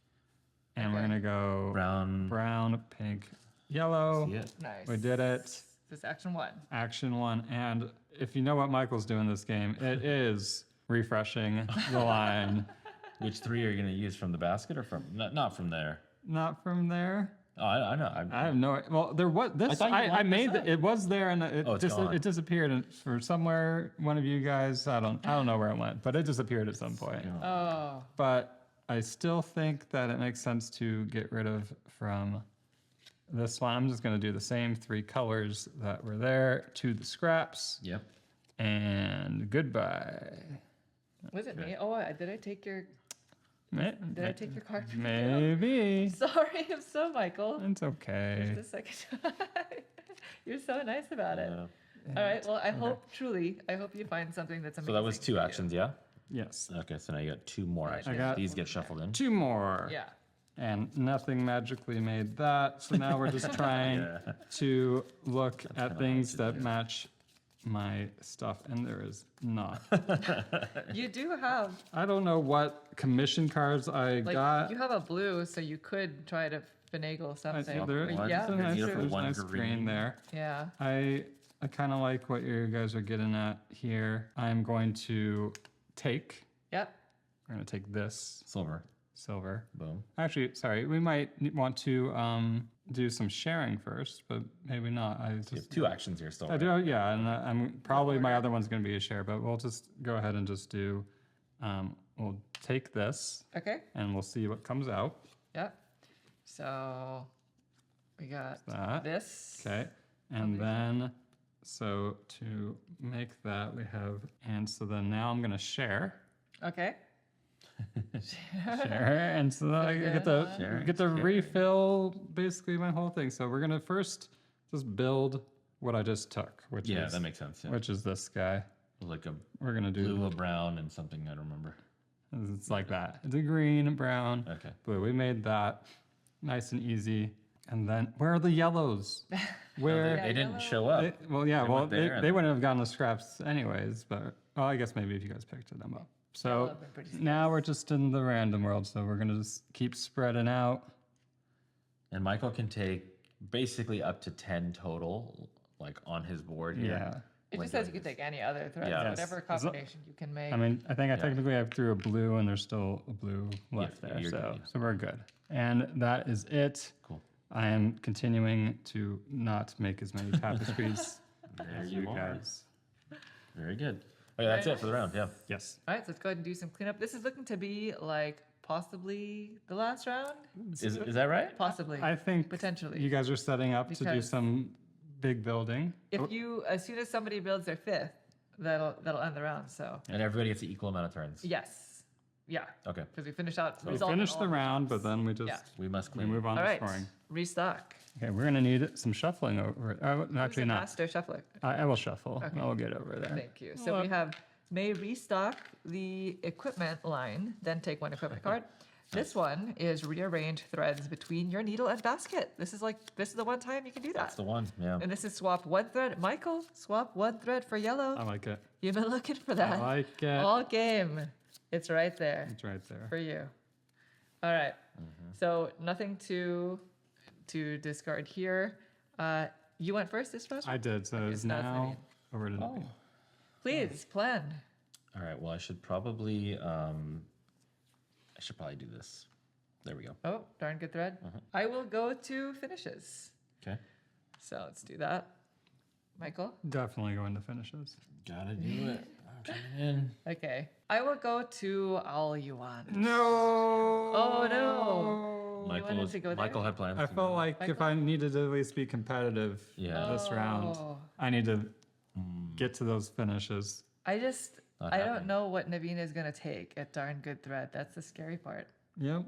and we're Okay. gonna go brown, pink, yellow. See it? Nice. We did it. This is action 1. Action 1, and if you know what Michael's doing this game, it is refreshing the line. Which 3 are you going to use from the basket or from not from there? Not from there. Oh, I know. I have no. Well, there was this. thought you I locked made this it was there and Oh, it's gone. it disappeared and for somewhere. One of you guys, I don't know where it went, but it disappeared at some point. Oh. But I still think that it makes sense to get rid of from this one. I'm just going to do the same 3 colors that were there to the scraps Yep. and goodbye. Was it me? Oh, did I take your Did I take your card? Maybe. Sorry, I'm so Michael. It's okay. Just a second time. You're so nice about it. Yeah. All right. Well, I hope I hope you find something that's amazing. So that was 2 for you. actions, yeah? Yes. Okay, so now you got 2 more actions. got- These get shuffled in. 2 more. Yeah. And nothing magically made that. So now we're just trying Yeah. to look kinda at what things you that do. match my stuff, and there is not. You do have I don't know what commission cards I like got. you have a blue, so you could try to finagle I something. there, One yeah, there's a nice, beautiful, there's a one nice green. green there. yeah. I kind of like what you guys are getting at here. I'm going to take. Yep. We're going to take this Silver. silver. Boom. Actually, sorry, we might want to do some sharing first, but maybe not. I You just have 2 actions here still. I right? do, yeah, and I'm probably my other one's going to be a share, but we'll just go ahead and just do. We'll take this Okay. and we'll see what comes out. Yep. So we got That. this. Okay, and then so to make that we have, and so then now I'm going to share. Okay. Share, and so then I get to Share, get to refill basically my whole thing. So we're gonna first just build what I just took, which Yeah, is that makes sense. Yeah. which is this guy. Like a We're gonna do blue, a brown, and something I don't remember. it's like that. It's a green, brown, Okay. blue. We made that nice and easy. And then where are the yellows? Where? Yeah, They didn't yellow. show up. Well, yeah. They Well, weren't there, they and- wouldn't have gotten the scraps anyways. But I guess maybe if you guys picked them up. Yellow So have been pretty now we're just in the random world. So we're gonna just keep spreading out. And Michael can take basically up to 10 total, like on his board here. Yeah. It when just says you doing can take any other thread, Yeah. whatever Yes. combination you can make. I mean, I think I Yeah. technically I threw a blue, and there's still a blue left Yeah, there. you're So good, yeah. so we're good. And that is it. Cool. I am continuing to not make as many tapestries There as you you are. guys. Very good. Okay, that's it for the round. Yeah. Yes. All right, so let's go ahead and do some cleanup. This is looking to be like possibly the last round. Is that right? Possibly. I think Potentially. you guys are setting up to do Because- some big building. If you, as soon as somebody builds their 5th, that'll end the round. So And everybody gets an equal amount of turns. yes, yeah, Okay. because we finished out. We resolved finished all the of round, rounds. but then we just Yeah. We must we clean. move on All to right, scoring. restock. Okay, we're gonna need some shuffling over. Who's Actually, the not. master shuffler. I will shuffle. Okay. I'll get over there. Thank you. So we have may restock the equipment line, then take 1 equipment card. This one is rearrange threads between your needle and basket. This is the one time you can do that. That's the one. Yeah. And this is swap 1 thread. Michael, swap 1 thread for yellow. I like it. You've been looking for I that like it. all game. It's right there It's right there. for you. All right. So nothing to discard here. You went first this round? I did. So it's so that's now Vivian. over to Oh. Please plan. All right. Well, I should probably do this. There we go. Oh, darn good thread. I will go to finishes. Okay. So let's do that. Michael? Definitely going to finishes. Gotta do it. I'm coming in. Okay. I will go to all you want. No. Oh, no. Michael wanted to go there? Michael had plans. I to felt go. like if I needed to at least be competitive Yeah. this round, Oh. I need to get to those finishes. I just, Not I don't happening. know what Naveen is going to take at darn good thread. That's the scary part. Yep.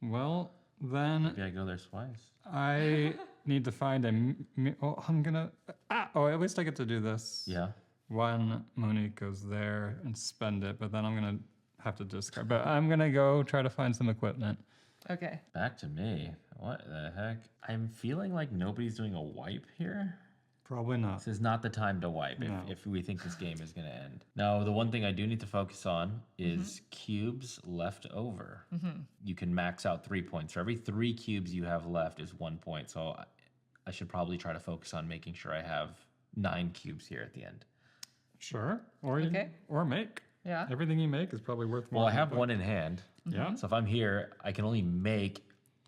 Well, Then Maybe I go there twice. I need to find I'm gonna. At least I get to do this. Yeah. One Monique goes there and spend it, but then I'm gonna have to discard. But I'm gonna go try to find some equipment. Okay. Back to me. What the heck? I'm feeling like nobody's doing a wipe here. Probably not. This is not the time to wipe No. if we think this game is going to end. Now, the one thing I do need to focus on is cubes left over. You can max out 3 points. For every 3 cubes you have left is 1 point. So I should probably try to focus on making sure I have 9 cubes here at the end. Sure. Or Okay. or make. Yeah. Everything you make is probably worth more. Well, I than a have point. one in hand. Yeah. So if I'm here, I can only make.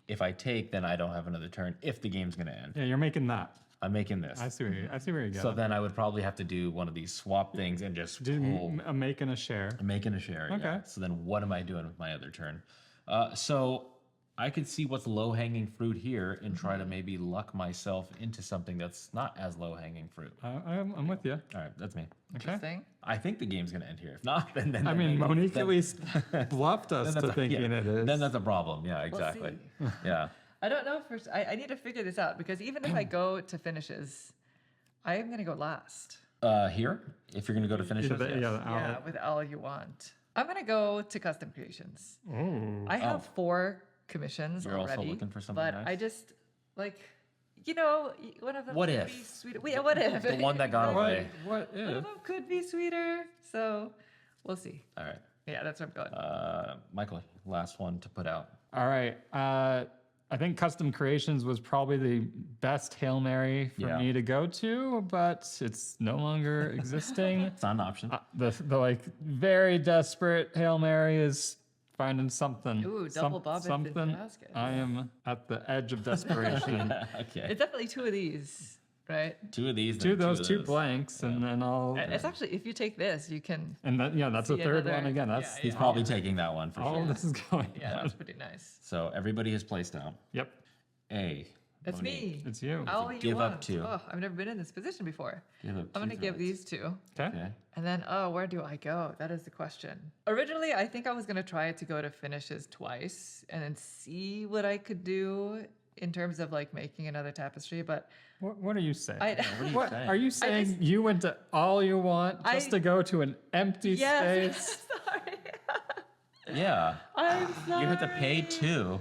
If I take, then I don't have another turn if the game's going to end. Yeah, you're making that. I'm making this. I see where you go. So then I would probably have to do one of these swap things and just pull. a make and a share. I'm making a share. Okay. Yeah. So then what am I doing with my other turn? So I could see what's low hanging fruit here and try to maybe luck myself into something that's not as low hanging fruit. I'm with you. All right, that's me. Okay. Interesting. I think the game's gonna end here. If not, then I mean, Monique then- at least bluffed us then to that's thinking yeah, it is. Then that's a problem. Yeah, exactly. Yeah. I don't know if I need to figure this out because even if I go to finishes, I am going to go last. Here, if you're gonna go to finishes, Either the- yes. Yeah, with all you want. I'm going to go to custom creations. Ooh. I have 4 commissions You're also already. looking for something but nice? I just one of them What could if? be sweeter. Yeah, what if? The one that got What, away. what One of if? them could be sweeter. So we'll see. All right, Yeah, that's where I'm going. Michael, last one to put out. All right. I think custom creations was probably the best Hail Mary for Yeah. me to go to, but it's no longer existing. It's not an option. The like very desperate Hail Mary is finding something. Ooh, double bobbins in something. baskets. I am at the edge of desperation. Okay. It's definitely 2 of these, right? 2 of these. Do then those of 2 those. blanks, and then I'll. And it's actually, if you take this, you can. And that, yeah, that's the see third another- one again. That's yeah, He's probably taking that one for all sure. of this is going. Yeah, that's pretty nice. So everybody has placed out. Yep, A. It's Monique. me. it's you. All you give up want. 2. Oh, I've never been in this position before. Give up I'm going to 2 give threads. these 2. Okay. Okay. And then, where do I go? That is the question. Originally, I think I was going to try to go to finishes twice and then see what I could do in terms of like making another tapestry. But What are you saying? I, What are you What saying? are you saying? just- You went to all you want just I- to go to an empty yes, space? sorry. Yeah. I'm sorry. You have to pay 2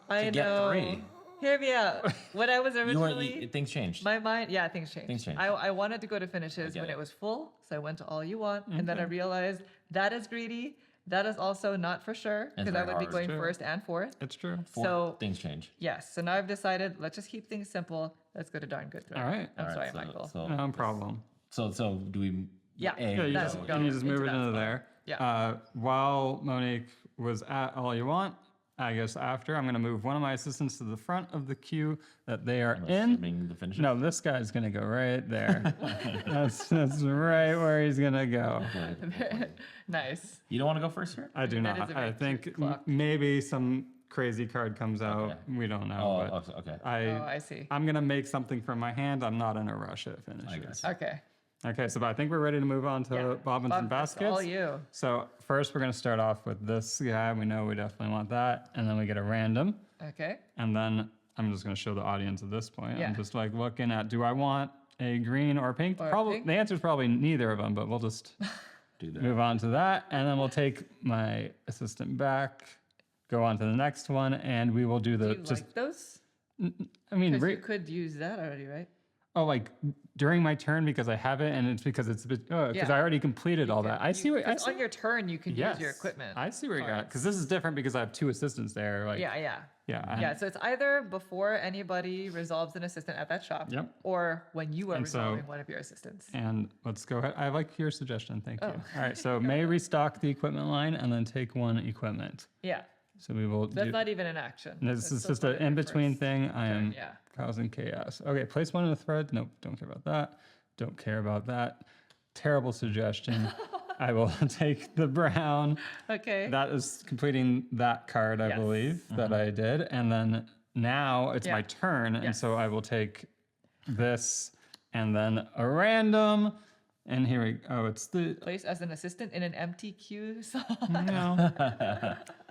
I to get know. 3. Hear me out. When I was You originally, things changed. my mind, yeah, things changed. Things changed. I wanted to go to finishes get when it. it was full, so I went to all you want, and then I realized that is greedy. That is also not for sure It's because I very would be hard. going Sure. first and fourth. It's true. So Things change. yes, so now I've decided let's just keep things simple. Let's go to darn good thread. All right. I'm All right, sorry, so- Michael. So, No problem. so do we? Yeah. A, Yeah, you That's just, go you just move into it that into spot. there. Yeah. While Monique was at all you want, I guess after, I'm going to move one of my assistants to the front of the queue that they are in. Assuming the finishes. No, this guy's going to go right there. that's right where he's going to go. Nice. You don't want to go first here? I do That not. is a very I think cute clock. maybe some crazy card comes out. Okay. We don't know. Oh, but okay. Oh, I see. I'm going to make something from my hand. I'm not in a rush at finishes. I guess. Okay. Okay, so I think we're ready to move on to Yeah. bobbins and Bob, it's baskets. all you. So first we're going to start off with this guy. We know we definitely want that. And then we get a random. Okay. And then I'm just going to show the audience at this point. Yeah. I'm just like looking at, do I want a green or a pink? Or a Probably pink? the answer is probably neither of them, but we'll just Do that. move on to that. And then we'll take my assistant back, go on to the next one, and we will do Do the you just like those? I mean, Because you could use that already, right? oh, like during my turn because I have it, and it's because it's because Yeah. I already completed all that. I see what I Because see. on your turn you can Yes, use your equipment. I see where you got cards. because this is different because I have 2 assistants there. Like Yeah, yeah. yeah, Yeah, so it's either before anybody resolves an assistant at that shop, Yep. or when you are And so- resolving one of your assistants. And let's go ahead. I like your suggestion. Thank you. Oh. All right, so may restock the equipment line and then take 1 equipment. Yeah, So we will that's do. not even an action. This That's is still just part an of your in-between first thing. I turn, am Yeah. causing chaos. Okay, place 1 in the thread. Nope, don't care about that. Don't care about that. Terrible suggestion. I will take the brown. Okay. That is completing that card, I Yes. believe, that I did. And then now it's my Yeah. turn. And so Yes. I will take this and then a random. And here we go. It's the. Place as an assistant in an empty queue. No.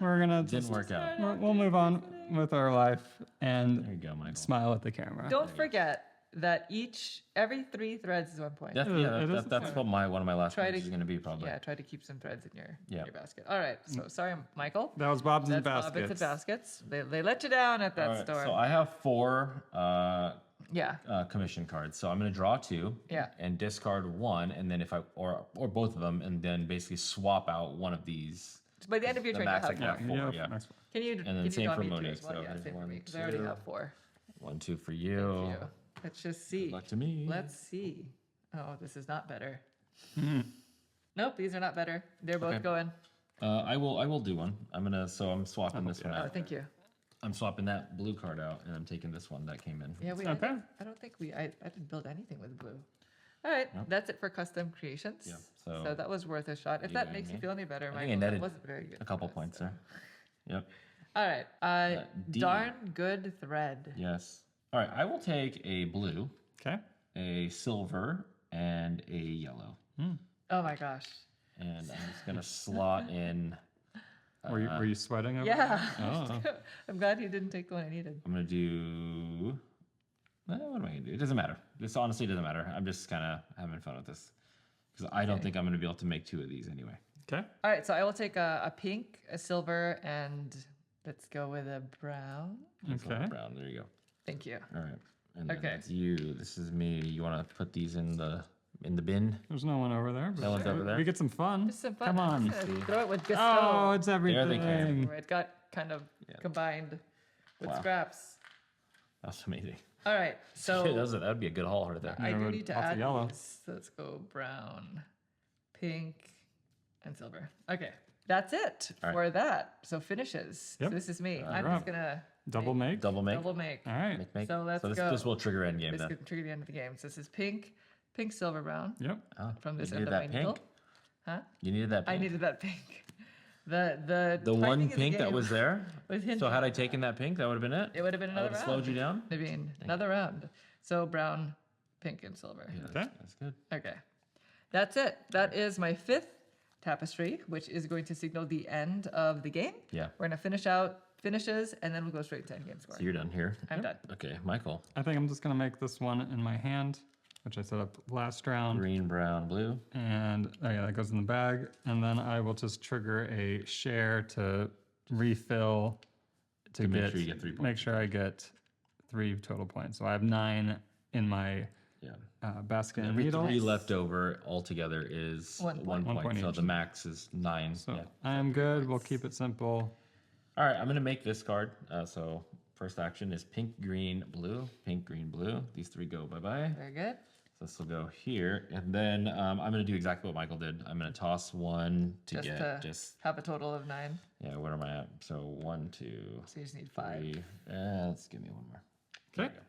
We're going to. Didn't work out. We'll move on. with our life and There you go, Michael. smile at the camera. Don't forget that every 3 threads is 1 point. That's, It is that's what one of my last Try points to- is going to be probably. Yeah, try to keep some threads in your Yeah. basket. All right. So sorry, Michael. That was Bob's and That's Baskets. Bobbins and baskets. They let you down at that All right, store. so I have 4 yeah. commission cards. So I'm going to draw 2 Yeah. and discard 1, and then if I or both of them, and then basically swap out one of these. So by the end of your The turn, you'll max I have can four. have 4. Yeah. Next one. Can you? then can you same draw for me 2 Monique, as well? so Yeah, there's same for 1, me because I already 2. have 4. 1, 2 for you. Thank you. Let's just see. Good luck to me. Let's see. Oh, this is not better. Nope, these are not better. They're both Okay. going. I will do one. I'm swapping this one Oh, out. thank you. I'm swapping that blue card out, and I'm taking this one that came in. Yeah, we. Okay. I don't think I didn't build anything with blue. All right, that's it for custom creations. Yeah, So so that was worth a shot. If that you makes you and feel any better, I think I Michael, that netted wasn't very good. a couple for us, points so. there. Yep. All right. D. Darn good thread. Yes. All right. I will take a blue, Okay. a silver, and a yellow, Oh my gosh. and I'm just gonna slot in. Were you sweating over Yeah. Oh. I'm glad you didn't take the one I needed. I'm gonna do. What am I gonna do? It doesn't matter. This honestly doesn't matter. I'm just kind of having fun with this because I don't think I'm gonna be able to make 2 of these anyway. Okay. All right, so I will take a pink, a silver, and let's go with a brown. Okay. Brown. There you go. Thank you. All right. And then Okay. that's you. This is me. You want to put these in the bin? There's no one over there. But No one's over there? We get some fun. Just some fun. Come I'm on. just gonna throw it with gusto. Oh, it's they everything. came. It got kind of combined with Wow. scraps. That's amazing. All right, so That would be a good haul right there. I Yeah, do with need to lots of add yellow. these. So let's go brown, pink, and silver. Okay, that's it All right. for that. So finishes. Yep. So this is me. I'm wrap. just gonna Double make. Double make. double make. All right. Make. So let's this, go. This will trigger end game This then. could trigger the end of the game. So this is pink, pink, silver, brown. Yep. Oh, From this you end needed of that my needle. pink. Huh? You needed that I pink. needed that pink. The the one timing of the pink that game was there. was hinging So had I on taken that pink, that would have been it. It would have been I another would have round. slowed you down. I mean, another round. So brown, pink, and silver. Yeah, Okay. that's good. Okay. That's it. That is my 5th tapestry, which is going to signal the end of the game. Yeah. We're going to finish out finishes, and then we'll go straight to end game score. So you're done here. I'm done. Okay, Michael. I think I'm just gonna make this one in my hand, which I set up last round. Green, brown, blue. And oh yeah, that goes in the bag. And then I will just trigger a share to refill to make get, sure you get 3 points. make sure I get 3 total points. So I have 9 in my Yeah. basket and Every needle. 3 left over altogether is 1 1 point. point. 1 point So each. the max is 9. So Yeah. I am good. We'll keep it simple. All right, I'm gonna make this card. So first action is pink, green, blue. Pink, green, blue. These 3 go bye-bye. Very good. So this will go here, and then I'm gonna do exactly what Michael did. I'm gonna toss 1 to Just get to just have a total of 9. yeah. Where am I at? So 1, 2, So you just need 5. 3. Let's give me 1 more. There Okay. we go.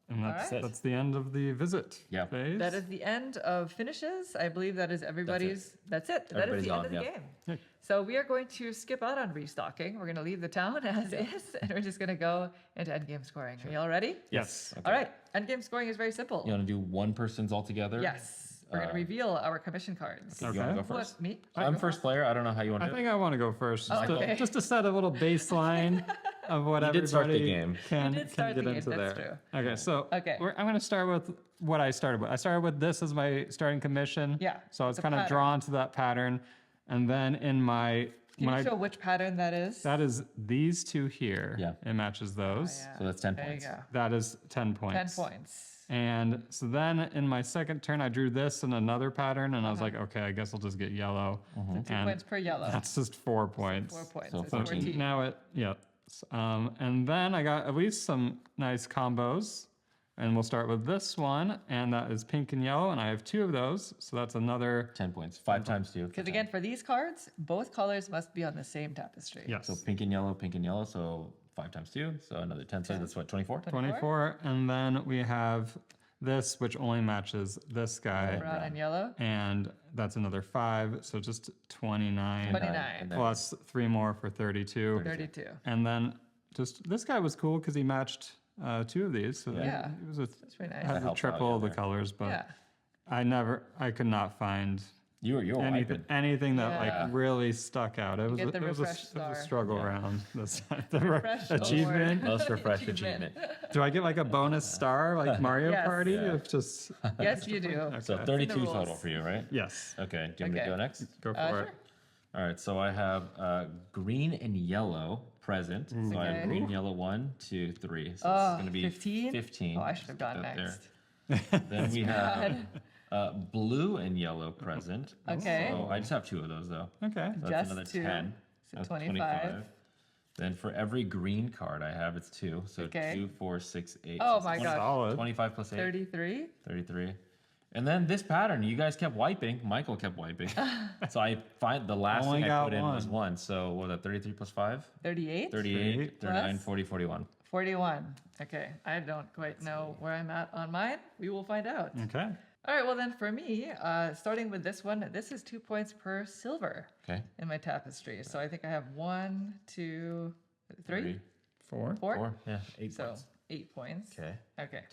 And that's, right. that's the end of the visit Yeah. phase. That is the end of finishes. I believe that is everybody's. That's it. That is Everybody's the end gone, of the yeah. game. Okay. So we are going to skip out on restocking. We're going to leave the town as is, and we're just going to go into endgame scoring. Are you all ready? Yes. Okay. All right. Endgame scoring is very simple. You want to do one person's all together? Yes. We're going to reveal our commission cards. Okay. You want to go Okay. first? What, me? I'm first player. I don't know how you want I to do it. think I want to go first, just, okay. just to set a little baseline of what You did start the everybody game. can, You did start can the get game, into that's there. Okay, so Okay. I'm going to start with what I started with. I started with this as my starting commission. Yeah, So I was it's a kind of pattern. drawn to that pattern, and then in my Can when you I show which pattern that is? that is these 2 here. Yeah. It matches those. Yeah. So that's 10 There points. you go. That is 10 points. 10 points. And so then in my second turn, I drew this in another pattern, and I was like, okay, I guess I'll just get yellow. 2 And points per yellow. that's just 4 points. 4 points. So It's 14. 14. Now and then I got at least some nice combos, and we'll start with this one, and that is pink and yellow, and I have 2 of those, so that's another 10 points. 5 times 2. Because again, for these cards, both colors must be on the same tapestry. yes, So pink and yellow, so 5 times 2. So another 10. So that's what, 24? 24, and then we have this, which only matches this guy, Brown and yellow. and that's another 5, so just 29, 29. And then plus 3 more for 32. 32. And then just this guy was cool because he matched 2 of these. So Yeah. it was a That's pretty had nice. the helped out, triple yeah, of the there. colors, but Yeah. I could not find You were wiping. Anything that Yeah. like really stuck out. It was, get the it was, refresh it was a star. struggle round. This the Refresh achievement. award. Most refreshed achievement. Do I get like a bonus star like Mario Yes. Party? Yeah. If just Yes, you do. So Okay. 32 rules. total for you, right? yes. Okay. Do you want me to Okay. go next? Go for Sure. it. All right. So I have green and yellow present. So I have Okay. green, yellow, 1, 2, 3. So Oh, it's going to be 15? 15. Oh, I should have Put gone that next. there. Then we have blue and yellow present. Okay. So I just have 2 of those though. Okay. So that's Just another 2. 10. So That's 25. Then for every green card I have, it's 2. So Okay. 2, 4, 6, 8. Oh so my gosh. Solid. 25 plus 8. 33? 33. And then this pattern, you guys kept wiping. Michael kept wiping. So I find the last Only thing I got put in was one. 1. So what was that, 33 plus 5? 38? 38, 39, Plus? 40, 41. 41. Okay. I don't quite know where I'm at on mine. We will find out. Okay. All right. Well, then for me, starting with this one, this is 2 points per silver Okay. in my tapestry. So I think I have 1, 2, 3, 3, 4. 4. 4. Yeah, 8 So points. 8 points. Okay. Okay.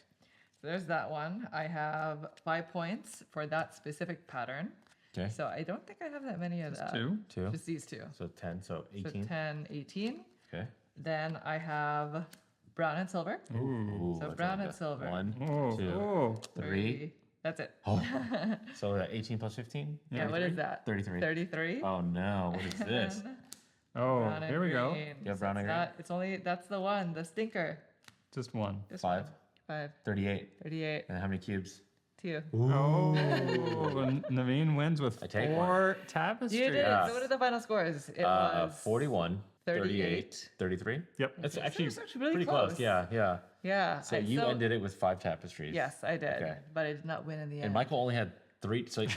So there's that one. I have 5 points for that specific pattern. Okay. So I don't think I have that many of that. 2. 2. Just these 2. So 10. So So 18. 10, 18. Okay. Then I have brown and silver. Ooh. Ooh, So let's brown have and that. silver. 1, Oh. 2, Oh. 3. That's it. Oh. So 18 plus 15? Yeah, what is that? 33. 33. Oh no, what is this? Oh. Brown and Here we go. green. You have brown So and it's green? not- It's only, that's the one, the stinker. Just one. This 5. one. 5, 38. 38, And how many cubes? 2. Oh. Naveen wins with I take 4 tapestries. You did. Yeah. So what are the final scores? It was 41, 38, 38. 33. Yep. That's Okay, so actually it's actually really pretty close. close. Yeah, yeah. Yeah. So you ended it with 5 tapestries. Yes, I did. Okay. But I did not win in the end. And Michael only had 3. So you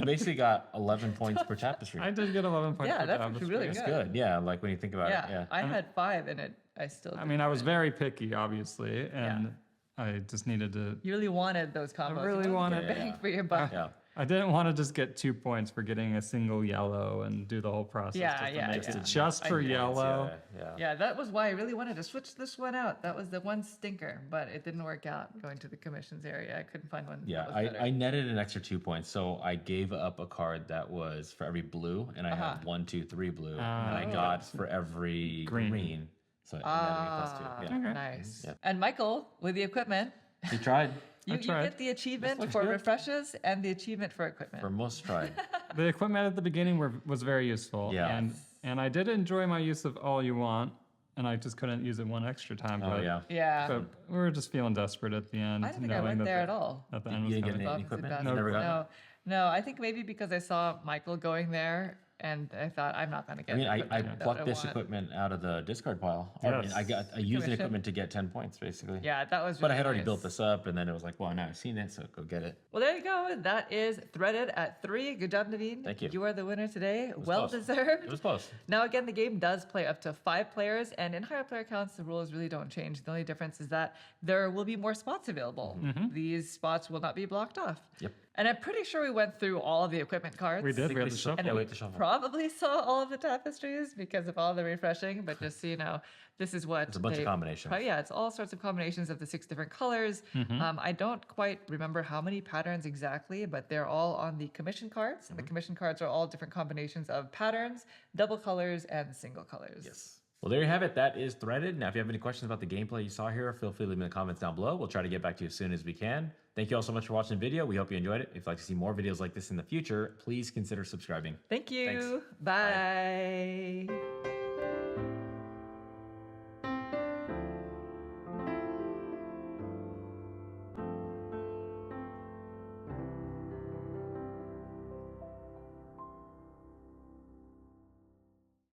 basically got 11 points per tapestry. I did get 11 points. Yeah, per that's actually tapestry. really That's good. good. Yeah, like when you think about yeah, it. Yeah. I had 5 in it. I still. I mean, I was very picky, obviously, and I just needed to. You really wanted those combos. You really wanted- to get bang Yeah. for your buck. Yeah. I didn't want to just get 2 points for getting a single yellow and do the whole process. Yeah, just to yeah, mix yeah. it just I for get it. yellow. Yeah. Yeah, that was why I really wanted to switch this one out. That was the one stinker, but it didn't work out going to the commissions area. I couldn't find one. Yeah, that was better. I netted an extra 2 points, so I gave up a card that was for every blue, and I had 1, 2, 3 blue, and I got for every green. So it netted me plus 2. Yeah. Okay. Nice. Yep. And Michael, with the equipment, He tried you tried. get the achievement looks for good. refreshes and the achievement for equipment. for most tried. The equipment at the beginning was very useful. Yeah. And I did enjoy my use of all you want, and I just couldn't use it one extra time. Oh but, yeah. Yeah. But we were just feeling desperate at the end. I don't think I knowing went that there the- at all. That the You end was didn't get coming. any Bob's equipment? and You never got Baskets. No, I think maybe because I saw Michael going there, and I thought I'm not going to get. I mean, the I equipment that plucked this want. equipment out of the discard pile. I mean, Yes. I used the Commission? equipment to get 10 points basically. Yeah, that was. But I really had already nice. built this up, and then it was like, well, now I've seen it, so go get it. Well, there you go. That is threaded at 3. Good job, Naveen. Thank you. You are the winner today. Well close. deserved. It was close. Now, again, the game does play up to 5 players, and in higher player counts, the rules really don't change. The only difference is that there will be more spots available. These spots will not be blocked off. Yep. And I'm pretty sure we went through all of the equipment cards. We did. We had we to saw- shuffle. yeah, we we had to shuffle. probably saw all of the tapestries because of all the refreshing, but just so you know, this is what It's a bunch of combinations. Yeah, it's all sorts of combinations of the 6 different colors. I don't quite remember how many patterns exactly, but they're all on the commission cards. And the commission cards are all different combinations of patterns, double colors, and single colors. Yes. Well, there you have it. That is threaded. Now, if you have any questions about the gameplay you saw here, feel free to leave them in the comments down below. We'll try to get back to you as soon as we can. Thank you all so much for watching the video. We hope you enjoyed it. If you'd like to see more videos like this in the future, please consider subscribing. Thank you. Thanks. Bye.